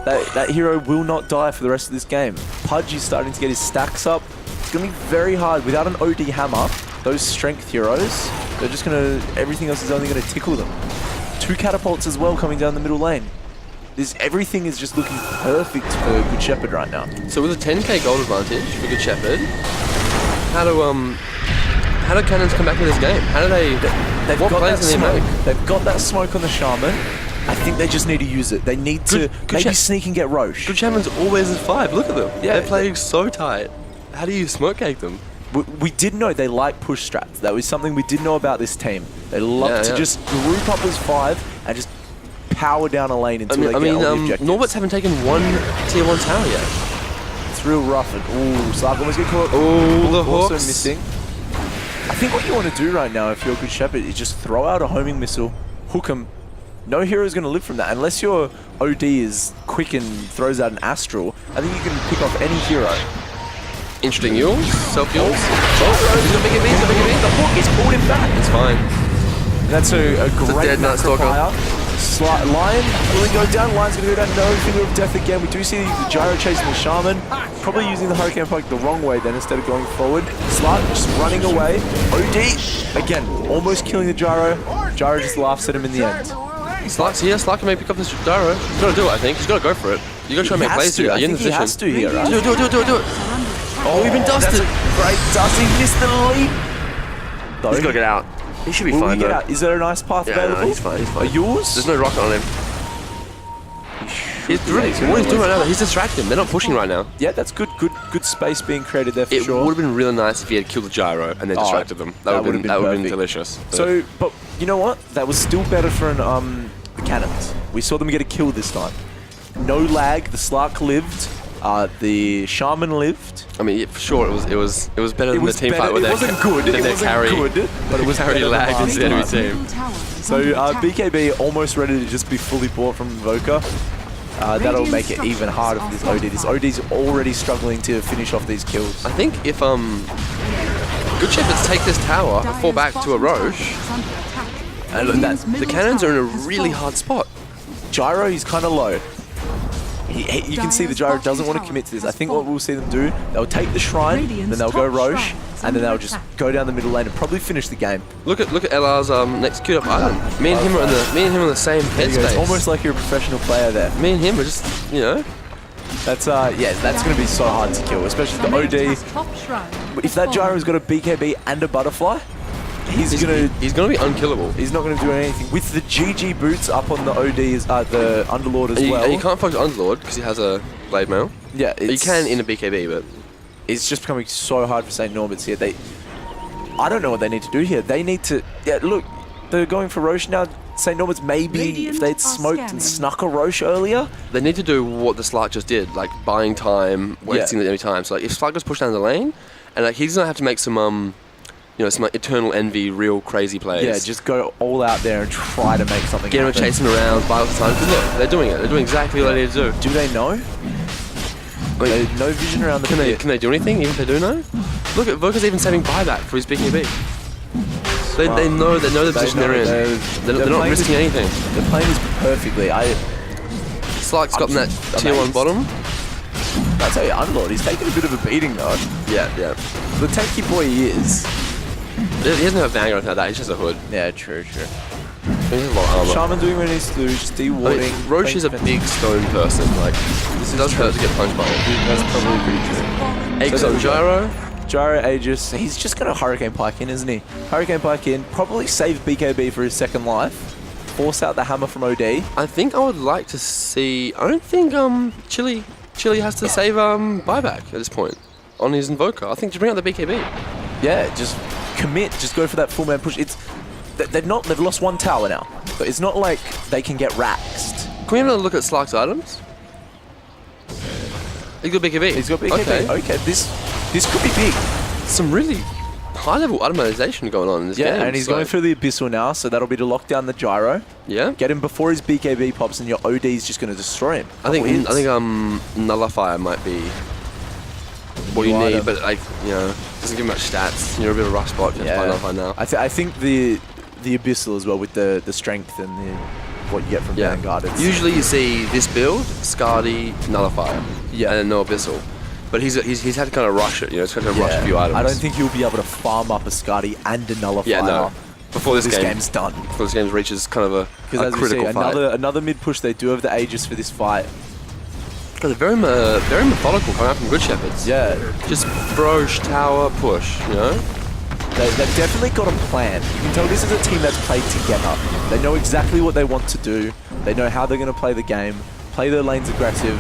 That hero will not die for the rest of this game. Pudge is starting to get his stacks up. It's going to be very hard. Without an OD hammer, those strength heroes, they're just going to... Everything else is only going to tickle them. 2 catapults as well coming down the middle lane. Everything is just looking perfect for Good Shepherd right now.
So with a 10k gold advantage for Good Shepherd, how do cannons come back in this game? How do
They've
what
got
plays
that
do they
smoke.
make?
They've got that smoke on the Shaman. I think they just need to use it. They need to maybe sneak and get Roche.
Good Shaman's always at 5. Look at them.
Yeah.
They're playing so tight. How do you smoke cake them?
We did know they like push strats. That was something we did know about this team. They love to just group up as 5 and just power down a lane until they get all the objectives.
Norberts haven't taken one tier 1 tower yet.
It's real rough. And Slark almost get caught.
Oh, the
also
hooks.
missing. I think what you want to do right now, if you're a Good Shepherd, is just throw out a homing missile, hook him. No hero is going to live from that. Unless your OD is quick and throws out an Astral, I think you can pick off any hero.
Interesting Yules, self-Yules. He's got BKB, he's got BKB.
The hook is pulled him back.
It's fine.
That's a great
dead Night Stalker.
Lion will go down. Lion's going to go down. No Finger of Death again. We do see the Gyro chasing the Shaman. Probably using the Hurricane Pike the wrong way then instead of going forward. Slark just running away. OD again, almost killing the Gyro. Gyro just laughs at him in the end.
Slark's here. Slark can maybe pick up this Gyro. He's got to do it, I think. He's got to go for it. You got to try and make plays here.
I think he has to here, right?
Do it. Oh, we've been dusted.
That's a great dust. He missed the lead.
He's got to get out. He should be
Will
fine,
he get
though.
out? Is there a nice path available?
No, he's fine.
Are yours?
There's no rocket on him. What he's doing right now, he's distracting. They're not pushing right now.
Yeah, that's good space being created there for
It
sure.
would have been really nice if he had killed the Gyro and then distracted them. That would have been delicious.
So, but you know what? That was still better for the cannons. We saw them get a kill this time. No lag. The Slark lived. The Shaman lived.
I mean, for sure, it was better than the team fight with
it wasn't good. It wasn't good, but it was
carry
better than
lagged
last
into the enemy
time.
team.
So BKB almost ready to just be fully bought from Invoker. That'll make it even harder for this OD. This OD's already struggling to finish off these kills.
I think if Good Shepherds take this tower and fall back to a Roche, and look, the cannons are in a really hard spot.
Gyro, he's kind of low. You can see the Gyro doesn't want to commit to this. I think what we'll see them do, they'll take the Shrine, then they'll go Roche, and then they'll just go down the middle lane and probably finish the game.
Look at LR's next queued up item. Me and him are in the same
It's
headspace.
almost like you're a professional player there.
Me and him are just,
That's that's going to be so hard to kill, especially the OD. If that Gyro's got a BKB and a Butterfly, he's gonna
be unkillable.
He's not gonna do anything with the GG boots up on the ODs, the Underlord as well.
And you can't focus Underlord because he has a Blade Mail.
Yeah,
you can in a BKB, but
it's just becoming so hard for St. Norbert's here. I don't know what they need to do here. They need to. Yeah, look, they're going for Roche now. St. Norbert's maybe if they'd smoked and snuck a Roche earlier.
They need to do what the Slark just did, like buying time, wasting the enemy time. So like, if Slark goes push down the lane, and like he's gonna have to make some some like Eternal Envy, real crazy plays.
Yeah, just go all out there and try to make something
Get him
happen.
chasing around, buy all the time. Because look, they're doing it. They're doing exactly what they need to do.
Do they know? Like, no vision around the pit.
Can they do anything, even if they do know? Look at Voka's even saving buyback for his BKB. They know the position they're in. They're not risking anything.
They're playing this perfectly.
Slark's got that tier 1 bottom.
I tell you, Underlord, he's taking a bit of a beating though.
Yeah.
The tanky boy he is.
He doesn't have a banger or anything like that, he's just a hood.
Yeah, true.
He's a lot of armor.
Shaman doing what he needs to do, just de-warding.
Roche is a big stone person. Like, this does hurt to get punched by him.
That's probably pretty true.
Eggs on Gyro.
Gyro Aegis, he's just going to Hurricane Pike in, isn't he? Hurricane Pike in, probably save BKB for his second life. Force out the hammer from OD.
I think I would like to see. I don't think Chili has to save buyback at this point on his Invoker. I think just bring out the BKB.
Yeah, just commit. Just go for that full man push. They've lost one tower now, but it's not like they can get raxed.
Can we have another look at Slark's items? He's got BKB.
He's got BKB. Okay, this could be big.
Some really high-level itemization going on in this game.
Yeah, and he's going through the Abyssal now, so that'll be to lock down the Gyro.
Yeah.
Get him before his BKB pops, and your OD is just going to destroy him.
I think Nullifier might be what you need, but like doesn't give much stats. You're a bit of a rough spot just by Nullifier now.
I think the Abyssal as well with the strength and what you get from Vanguard.
Usually you see this build, Scardy, Nullifier,
Yeah.
and no Abyssal. But he's had to kind of rush it, he's had to rush a few items.
I don't think he'll be able to farm up a Scardy and a Nullifier.
Yeah, no. Before this
game's done.
Before this game reaches kind of a critical fight.
Another mid push. They do have the Aegis for this fight.
They're very methodical coming out from Good Shepherds.
Yeah.
Just broche, tower, push,
They've definitely got a plan. You can tell this is a team that's played together. They know exactly what they want to do. They know how they're going to play the game. Play their lanes aggressive.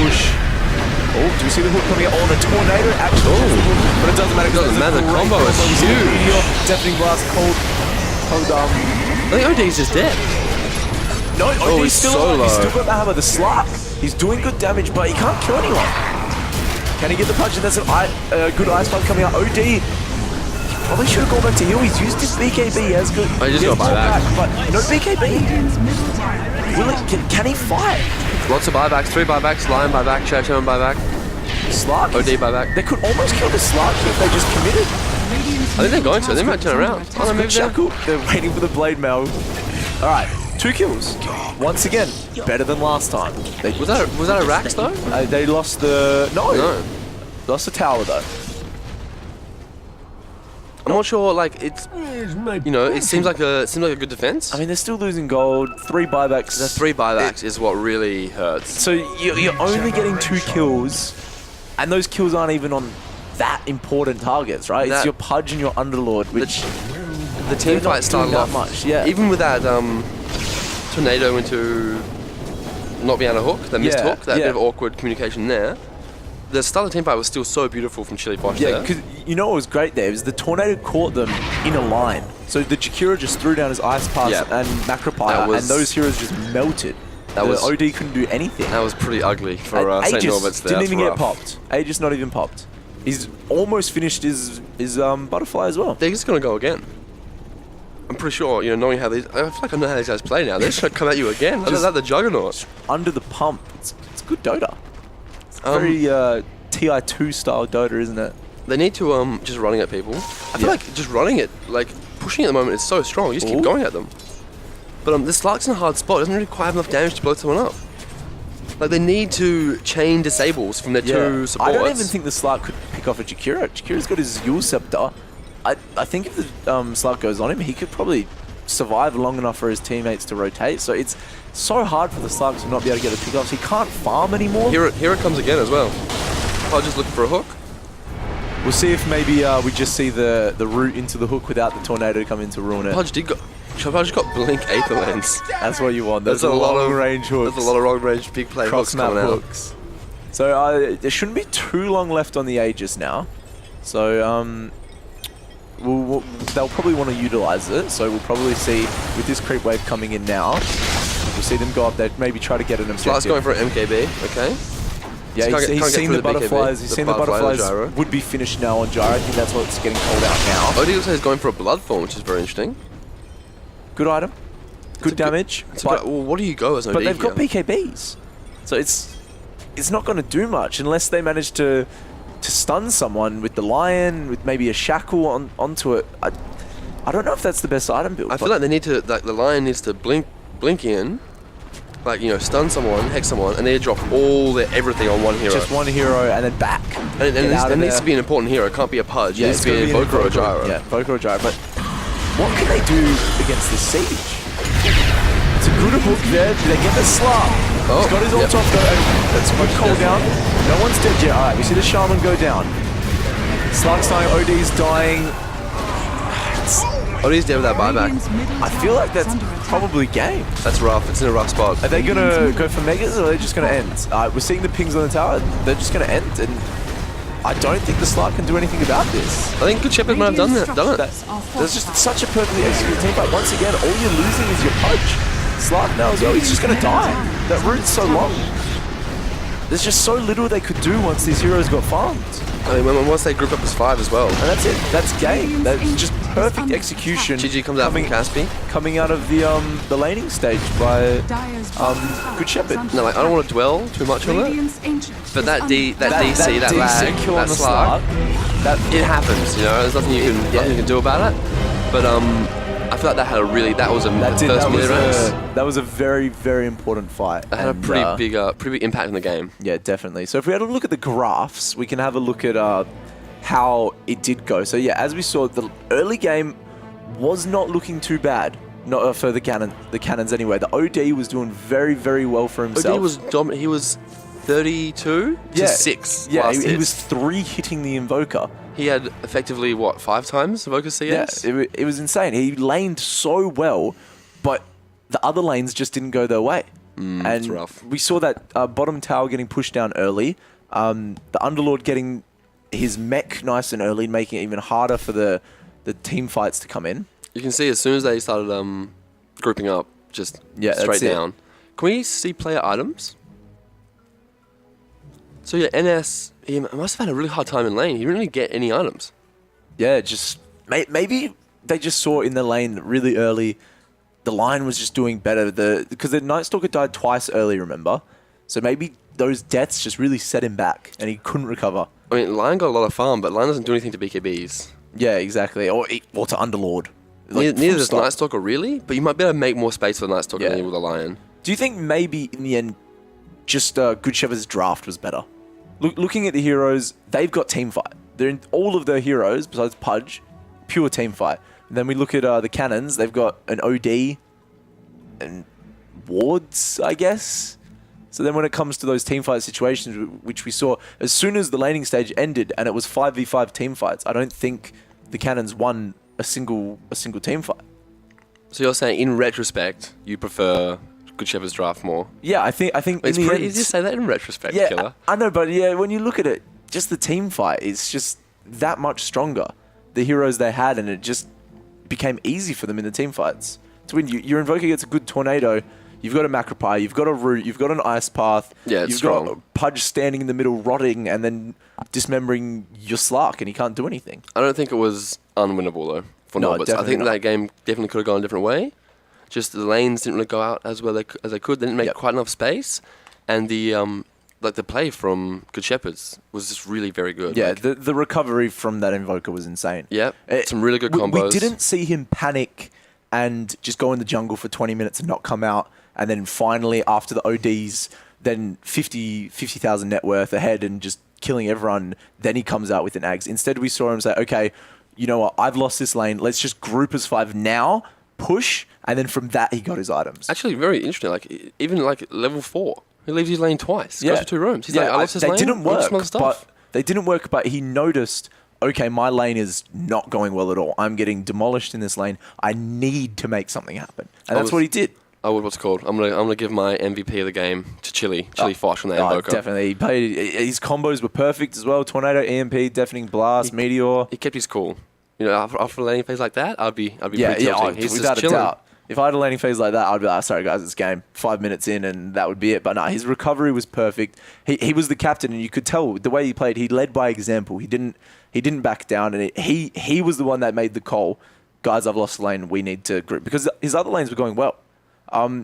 Push. Oh, do you see the hook coming out? Oh, the Tornado actually. But it doesn't matter.
It doesn't matter. The combo is huge.
Meteor, Deafening Blast, cold
I think OD's just dead.
No, OD's
he's
still
so
alive. He's
low.
still got the hammer, the Slark. He's doing good damage, but he can't kill anyone. Can he get the punch? And that's a good ice punch coming out. OD probably should have gone back to heal. He's used his BKB as good.
Oh, he just got buyback.
But no BKB. Can he fight?
Lots of buybacks, 3 buybacks, Lion buyback, Shadowman buyback,
Slark?
OD buyback.
They could almost kill the Slark if they just committed.
I think they're going to. They might turn around. Oh,
Good Shackle. They're waiting for the blade mail. Alright, 2 kills. Once again, better than last time.
Was that a Rax though?
They lost the... No. Lost the tower though.
I'm not sure. Like it's, it seems like a good defense.
I mean, they're still losing gold. 3 buybacks.
The 3 buybacks is what really hurts.
So you're only getting 2 kills, and those kills aren't even on that important targets, right? It's your Pudge and your Underlord, which
the team fight started off
much. Yeah.
Even with that tornado into not being able to hook, that missed hook, that bit of awkward communication there. The start of the team fight was still so beautiful from Chili Posh there.
Yeah, because you know what was great there? It was the Tornado caught them in a line. So the Jakira just threw down his Ice Pass and Macropire, and those heroes just melted. OD couldn't do anything.
That was pretty ugly for St. Norbert's there.
Didn't even get popped. Aegis not even popped. He's almost finished his Butterfly as well.
They're just going to go again. I'm pretty sure, knowing how these... I feel like I know how these guys play now. They're just going to come at you again. Just the Juggernaut.
Under the pump. It's good Dota. Very TI2 style Dota, isn't it?
They need to just running at people. I feel like just running it, like pushing at the moment is so strong. You just keep going at them. But this Slark's in a hard spot. It doesn't really quite have enough damage to blow someone up. Like they need to chain disables from their 2 supports.
I don't even think the Slark could pick off a Jakira. Jakira's got his Yule Scepter. I think if the Slark goes on him, he could probably survive long enough for his teammates to rotate. So it's so hard for the Slark to not be able to get the pickoffs. He can't farm anymore.
Here it comes again as well. I'll just look for a hook.
We'll see if maybe we just see the route into the hook without the Tornado to come in to ruin it.
Pudge got Blink Aether Lens.
That's what you want. There's a lot of range hooks.
There's a lot of long range big play hooks coming out.
Hooks. So there shouldn't be too long left on the Aegis now. So they'll probably want to utilize it. So we'll probably see with this creep wave coming in now. We'll see them go up there, maybe try to get an objective.
Slark's going for an MKB, okay.
Yeah, he's seen the butterflies. He's seen the butterflies would be finished now on Gyro. I think that's what's getting called out now.
OD looks like he's going for a Bloodthorn, which is very interesting.
Good item. Good damage.
Well, what do you go as OD?
But they've got BKBs. So it's not going to do much unless they manage to stun someone with the Lion, with maybe a Shackle onto it. I don't know if that's the best item build.
I feel like they need to, the Lion needs to blink in, like, stun someone, hex someone, and they drop everything on one hero.
Just one hero and then back.
And it needs to be an important hero. It can't be a Pudge. It needs to be an Invoker or a Gyro.
Yeah, Invoker or Gyro. But what can they do against this Siege?
It's a good hook there. They get the slap. He's got his ult off though. And that's a good call down. No one's dead yet. Alright, we see the Shaman go down. Slark's dying, OD's dying.
OD's dead with that buyback.
I feel like that's probably game.
That's rough. It's in a rough spot.
Are they going to go for megas or are they just going to end? We're seeing the pings on the tower. They're just going to end. And I don't think the Slark can do anything about this.
I think Good Shepherd might have done it.
That's just such a perfectly executed team fight. Once again, all you're losing is your punch. Slark now as well. He's just going to die. That route's so long. There's just so little they could do once these heroes got farmed.
I mean, once they group up as 5 as well.
And that's it. That's game. That's just perfect execution.
GG comes out from Caspi.
Coming out of the laning stage by Good Shepherd.
No, like, I don't want to dwell too much on it. But that DC, that lag,
kill on
that
the
Slark,
that
it happens, you know. There's nothing you can do about it. But I feel like that was a first minute race.
That was a very, very important fight.
It had a pretty big impact in the game.
Yeah, definitely. So if we had a look at the graphs, we can have a look at how it did go. So yeah, as we saw, the early game was not looking too bad. Not for the cannons anyway. The OD was doing very, very well for himself.
OD was dominant. He was 32 to 6.
Yeah, he was 3 hitting the Invoker.
He had effectively, 5 times Invoker CS?
Yeah, it was insane. He laned so well, but the other lanes just didn't go their way. And
that's rough.
We saw that bottom tower getting pushed down early. The Underlord getting his mech nice and early, making it even harder for the team fights to come in.
You can see as soon as they started grouping up, just straight down. Can we see player items? So yeah, NS, he must have had a really hard time in lane. He didn't really get any items.
Yeah, just maybe they just saw in the lane really early. The line was just doing better. Because the Night Stalker died twice early, remember? So maybe those deaths just really set him back and he couldn't recover.
I mean, Lion got a lot of farm, but Lion doesn't do anything to BKBs.
Yeah, exactly. Or to Underlord.
Like, neither does Night Stalker really, but you might be able to make more space for the Night Stalker than you with a Lion.
Do you think maybe in the end, just Good Shepherd's draft was better? Looking at the heroes, they've got team fight. They're in all of their heroes, besides Pudge, pure team fight. And then we look at the cannons, they've got an OD and wards, I guess. So then when it comes to those team fight situations, which we saw, as soon as the laning stage ended and it was 5v5 team fights, I don't think the cannons won a single team fight.
So you're saying, in retrospect, you prefer Good Shepherd's draft more?
Yeah, I think
it's
in the
pretty
end,
easy to say that in retrospect,
yeah,
Killer.
I know, but yeah, when you look at it, just the team fight is just that much stronger. The heroes they had, and it just became easy for them in the team fights. To win, your Invoker gets a good Tornado, you've got a Macropie, you've got a Root, you've got an Ice Path,
you've
got Pudge standing in the middle, rotting, and then dismembering your Slark, and he can't do anything.
I don't think it was unwinnable, though, for Nortbert. I think that game definitely could have gone a different way. Just the lanes didn't really go out as well as they could. They didn't make quite enough space, and the play from Good Shepherds was just really very good.
Yeah, the recovery from that Invoker was insane.
Yeah, some really good combos.
We didn't see him panic and just go in the jungle for 20 minutes and not come out, and then finally after the ODs, then 50,000 net worth ahead and just killing everyone. Then he comes out with an Ags. Instead, we saw him say, "Okay, you know what? I've lost this lane. Let's just group as 5 now." Push, and then from that he got his items.
Actually, very interesting. Like even like level 4, he leaves his lane twice. Goes for 2 rooms. He's like, I lost his lane.
They didn't work, but he noticed. Okay, my lane is not going well at all. I'm getting demolished in this lane. I need to make something happen, and that's what he did.
What's it called? I'm gonna give my MVP of the game to Chili Fosh on that Invoker.
Definitely, he played. His combos were perfect as well. Tornado, EMP, Deafening Blast, Meteor.
He kept his cool. You know, after a laning phase like that, I'd be pretty tilting. He's
without
just chilling.
a doubt. If I had a laning phase like that, I'd be like, sorry guys, it's game. 5 minutes in, and that would be it. But no, his recovery was perfect. He was the captain, and you could tell the way he played. He led by example. He didn't back down, and he was the one that made the call. Guys, I've lost the lane. We need to group, because his other lanes were going well.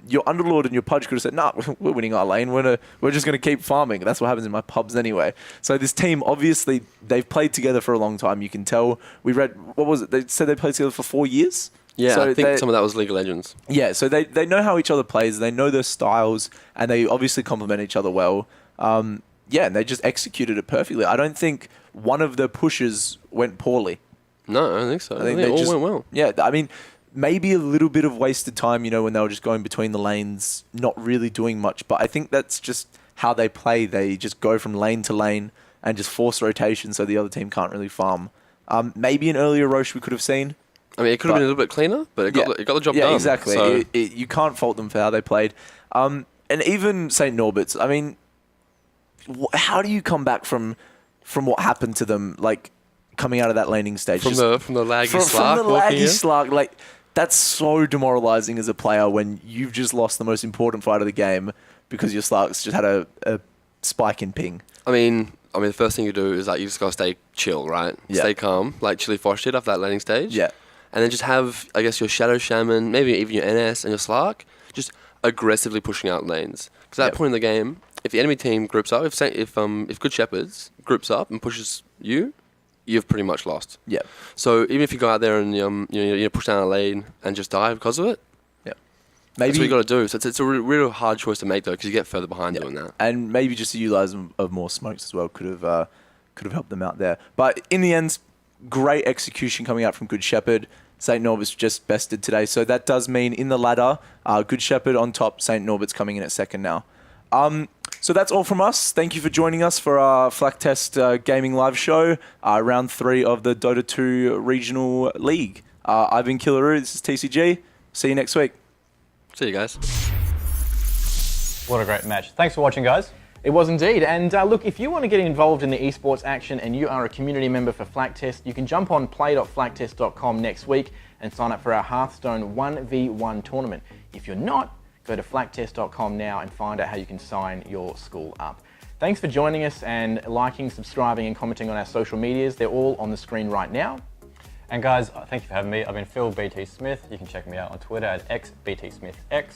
Your Underlord and your Pudge could have said, nah, we're winning our lane. We're just going to keep farming. That's what happens in my pubs anyway. So this team, obviously, they've played together for a long time. You can tell. We read, what was it? They said they played together for 4 years?
Yeah, so I think some of that was League of Legends.
Yeah, so they know how each other plays. They know their styles, and they obviously complement each other well. And they just executed it perfectly. I don't think one of the pushes went poorly.
No, I don't think so. I think they all went well.
Yeah, I mean, maybe a little bit of wasted time, when they were just going between the lanes, not really doing much. But I think that's just how they play. They just go from lane to lane and just force rotation so the other team can't really farm. Maybe an earlier Roche we could have seen.
I mean, it could have been a little bit cleaner, but it got the job done.
Yeah, exactly.
So.
You can't fault them for how they played. And even St. Norbert's, I mean, how do you come back from what happened to them, like, coming out of that laning stage?
From the laggy Slark.
From the laggy Slark, like, that's so demoralizing as a player when you've just lost the most important fight of the game because your Slarks just had a spike in ping.
I mean, the first thing you do is, like, you just gotta stay chill, right?
Yeah.
Stay calm, like Chili Fosh did after that landing stage.
Yeah. And
then just have, I guess, your Shadow Shaman, maybe even your NS and your Slark, just aggressively pushing out lanes. Because at that point in the game, if the enemy team groups up, if Good Shepherds groups up and pushes you, you've pretty much lost.
Yeah.
So even if you go out there and you push down a lane and just die because of it,
maybe
that's what you got to do. So it's a real hard choice to make though, because you get further behind doing that.
And maybe just the utilizing of more smokes as well could have helped them out there. But in the end, great execution coming out from Good Shepherd. St. Norbert's just bested today, so that does mean in the ladder, Good Shepherd on top. St. Norbert's coming in at second now. So that's all from us. Thank you for joining us for our Flaktest Gaming Live show, round 3 of the Dota 2 Regional League. I've been Killaroo. This is TCG. See you next week.
See you guys.
What a great match. Thanks for watching, guys.
It was indeed. And look, if you want to get involved in the esports action and you are a community member for Flaktest, you can jump on play.flaktest.com next week and sign up for our Hearthstone 1v1 tournament. If you're not, go to flaktest.com now and find out how you can sign your school up. Thanks for joining us and liking, subscribing and commenting on our social medias. They're all on the screen right now.
And guys, thank you for having me. I've been Phil BT Smith. You can check me out on Twitter at xbtsmithx.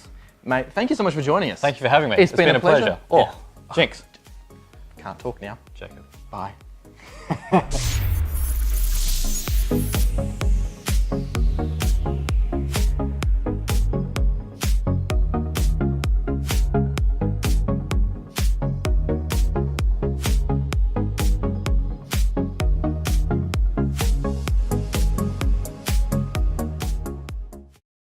Mate, thank you so much for joining us.
Thank you for having me.
It's been a pleasure.
Oh, Jinx.
Can't talk now.
Jacob.
Bye.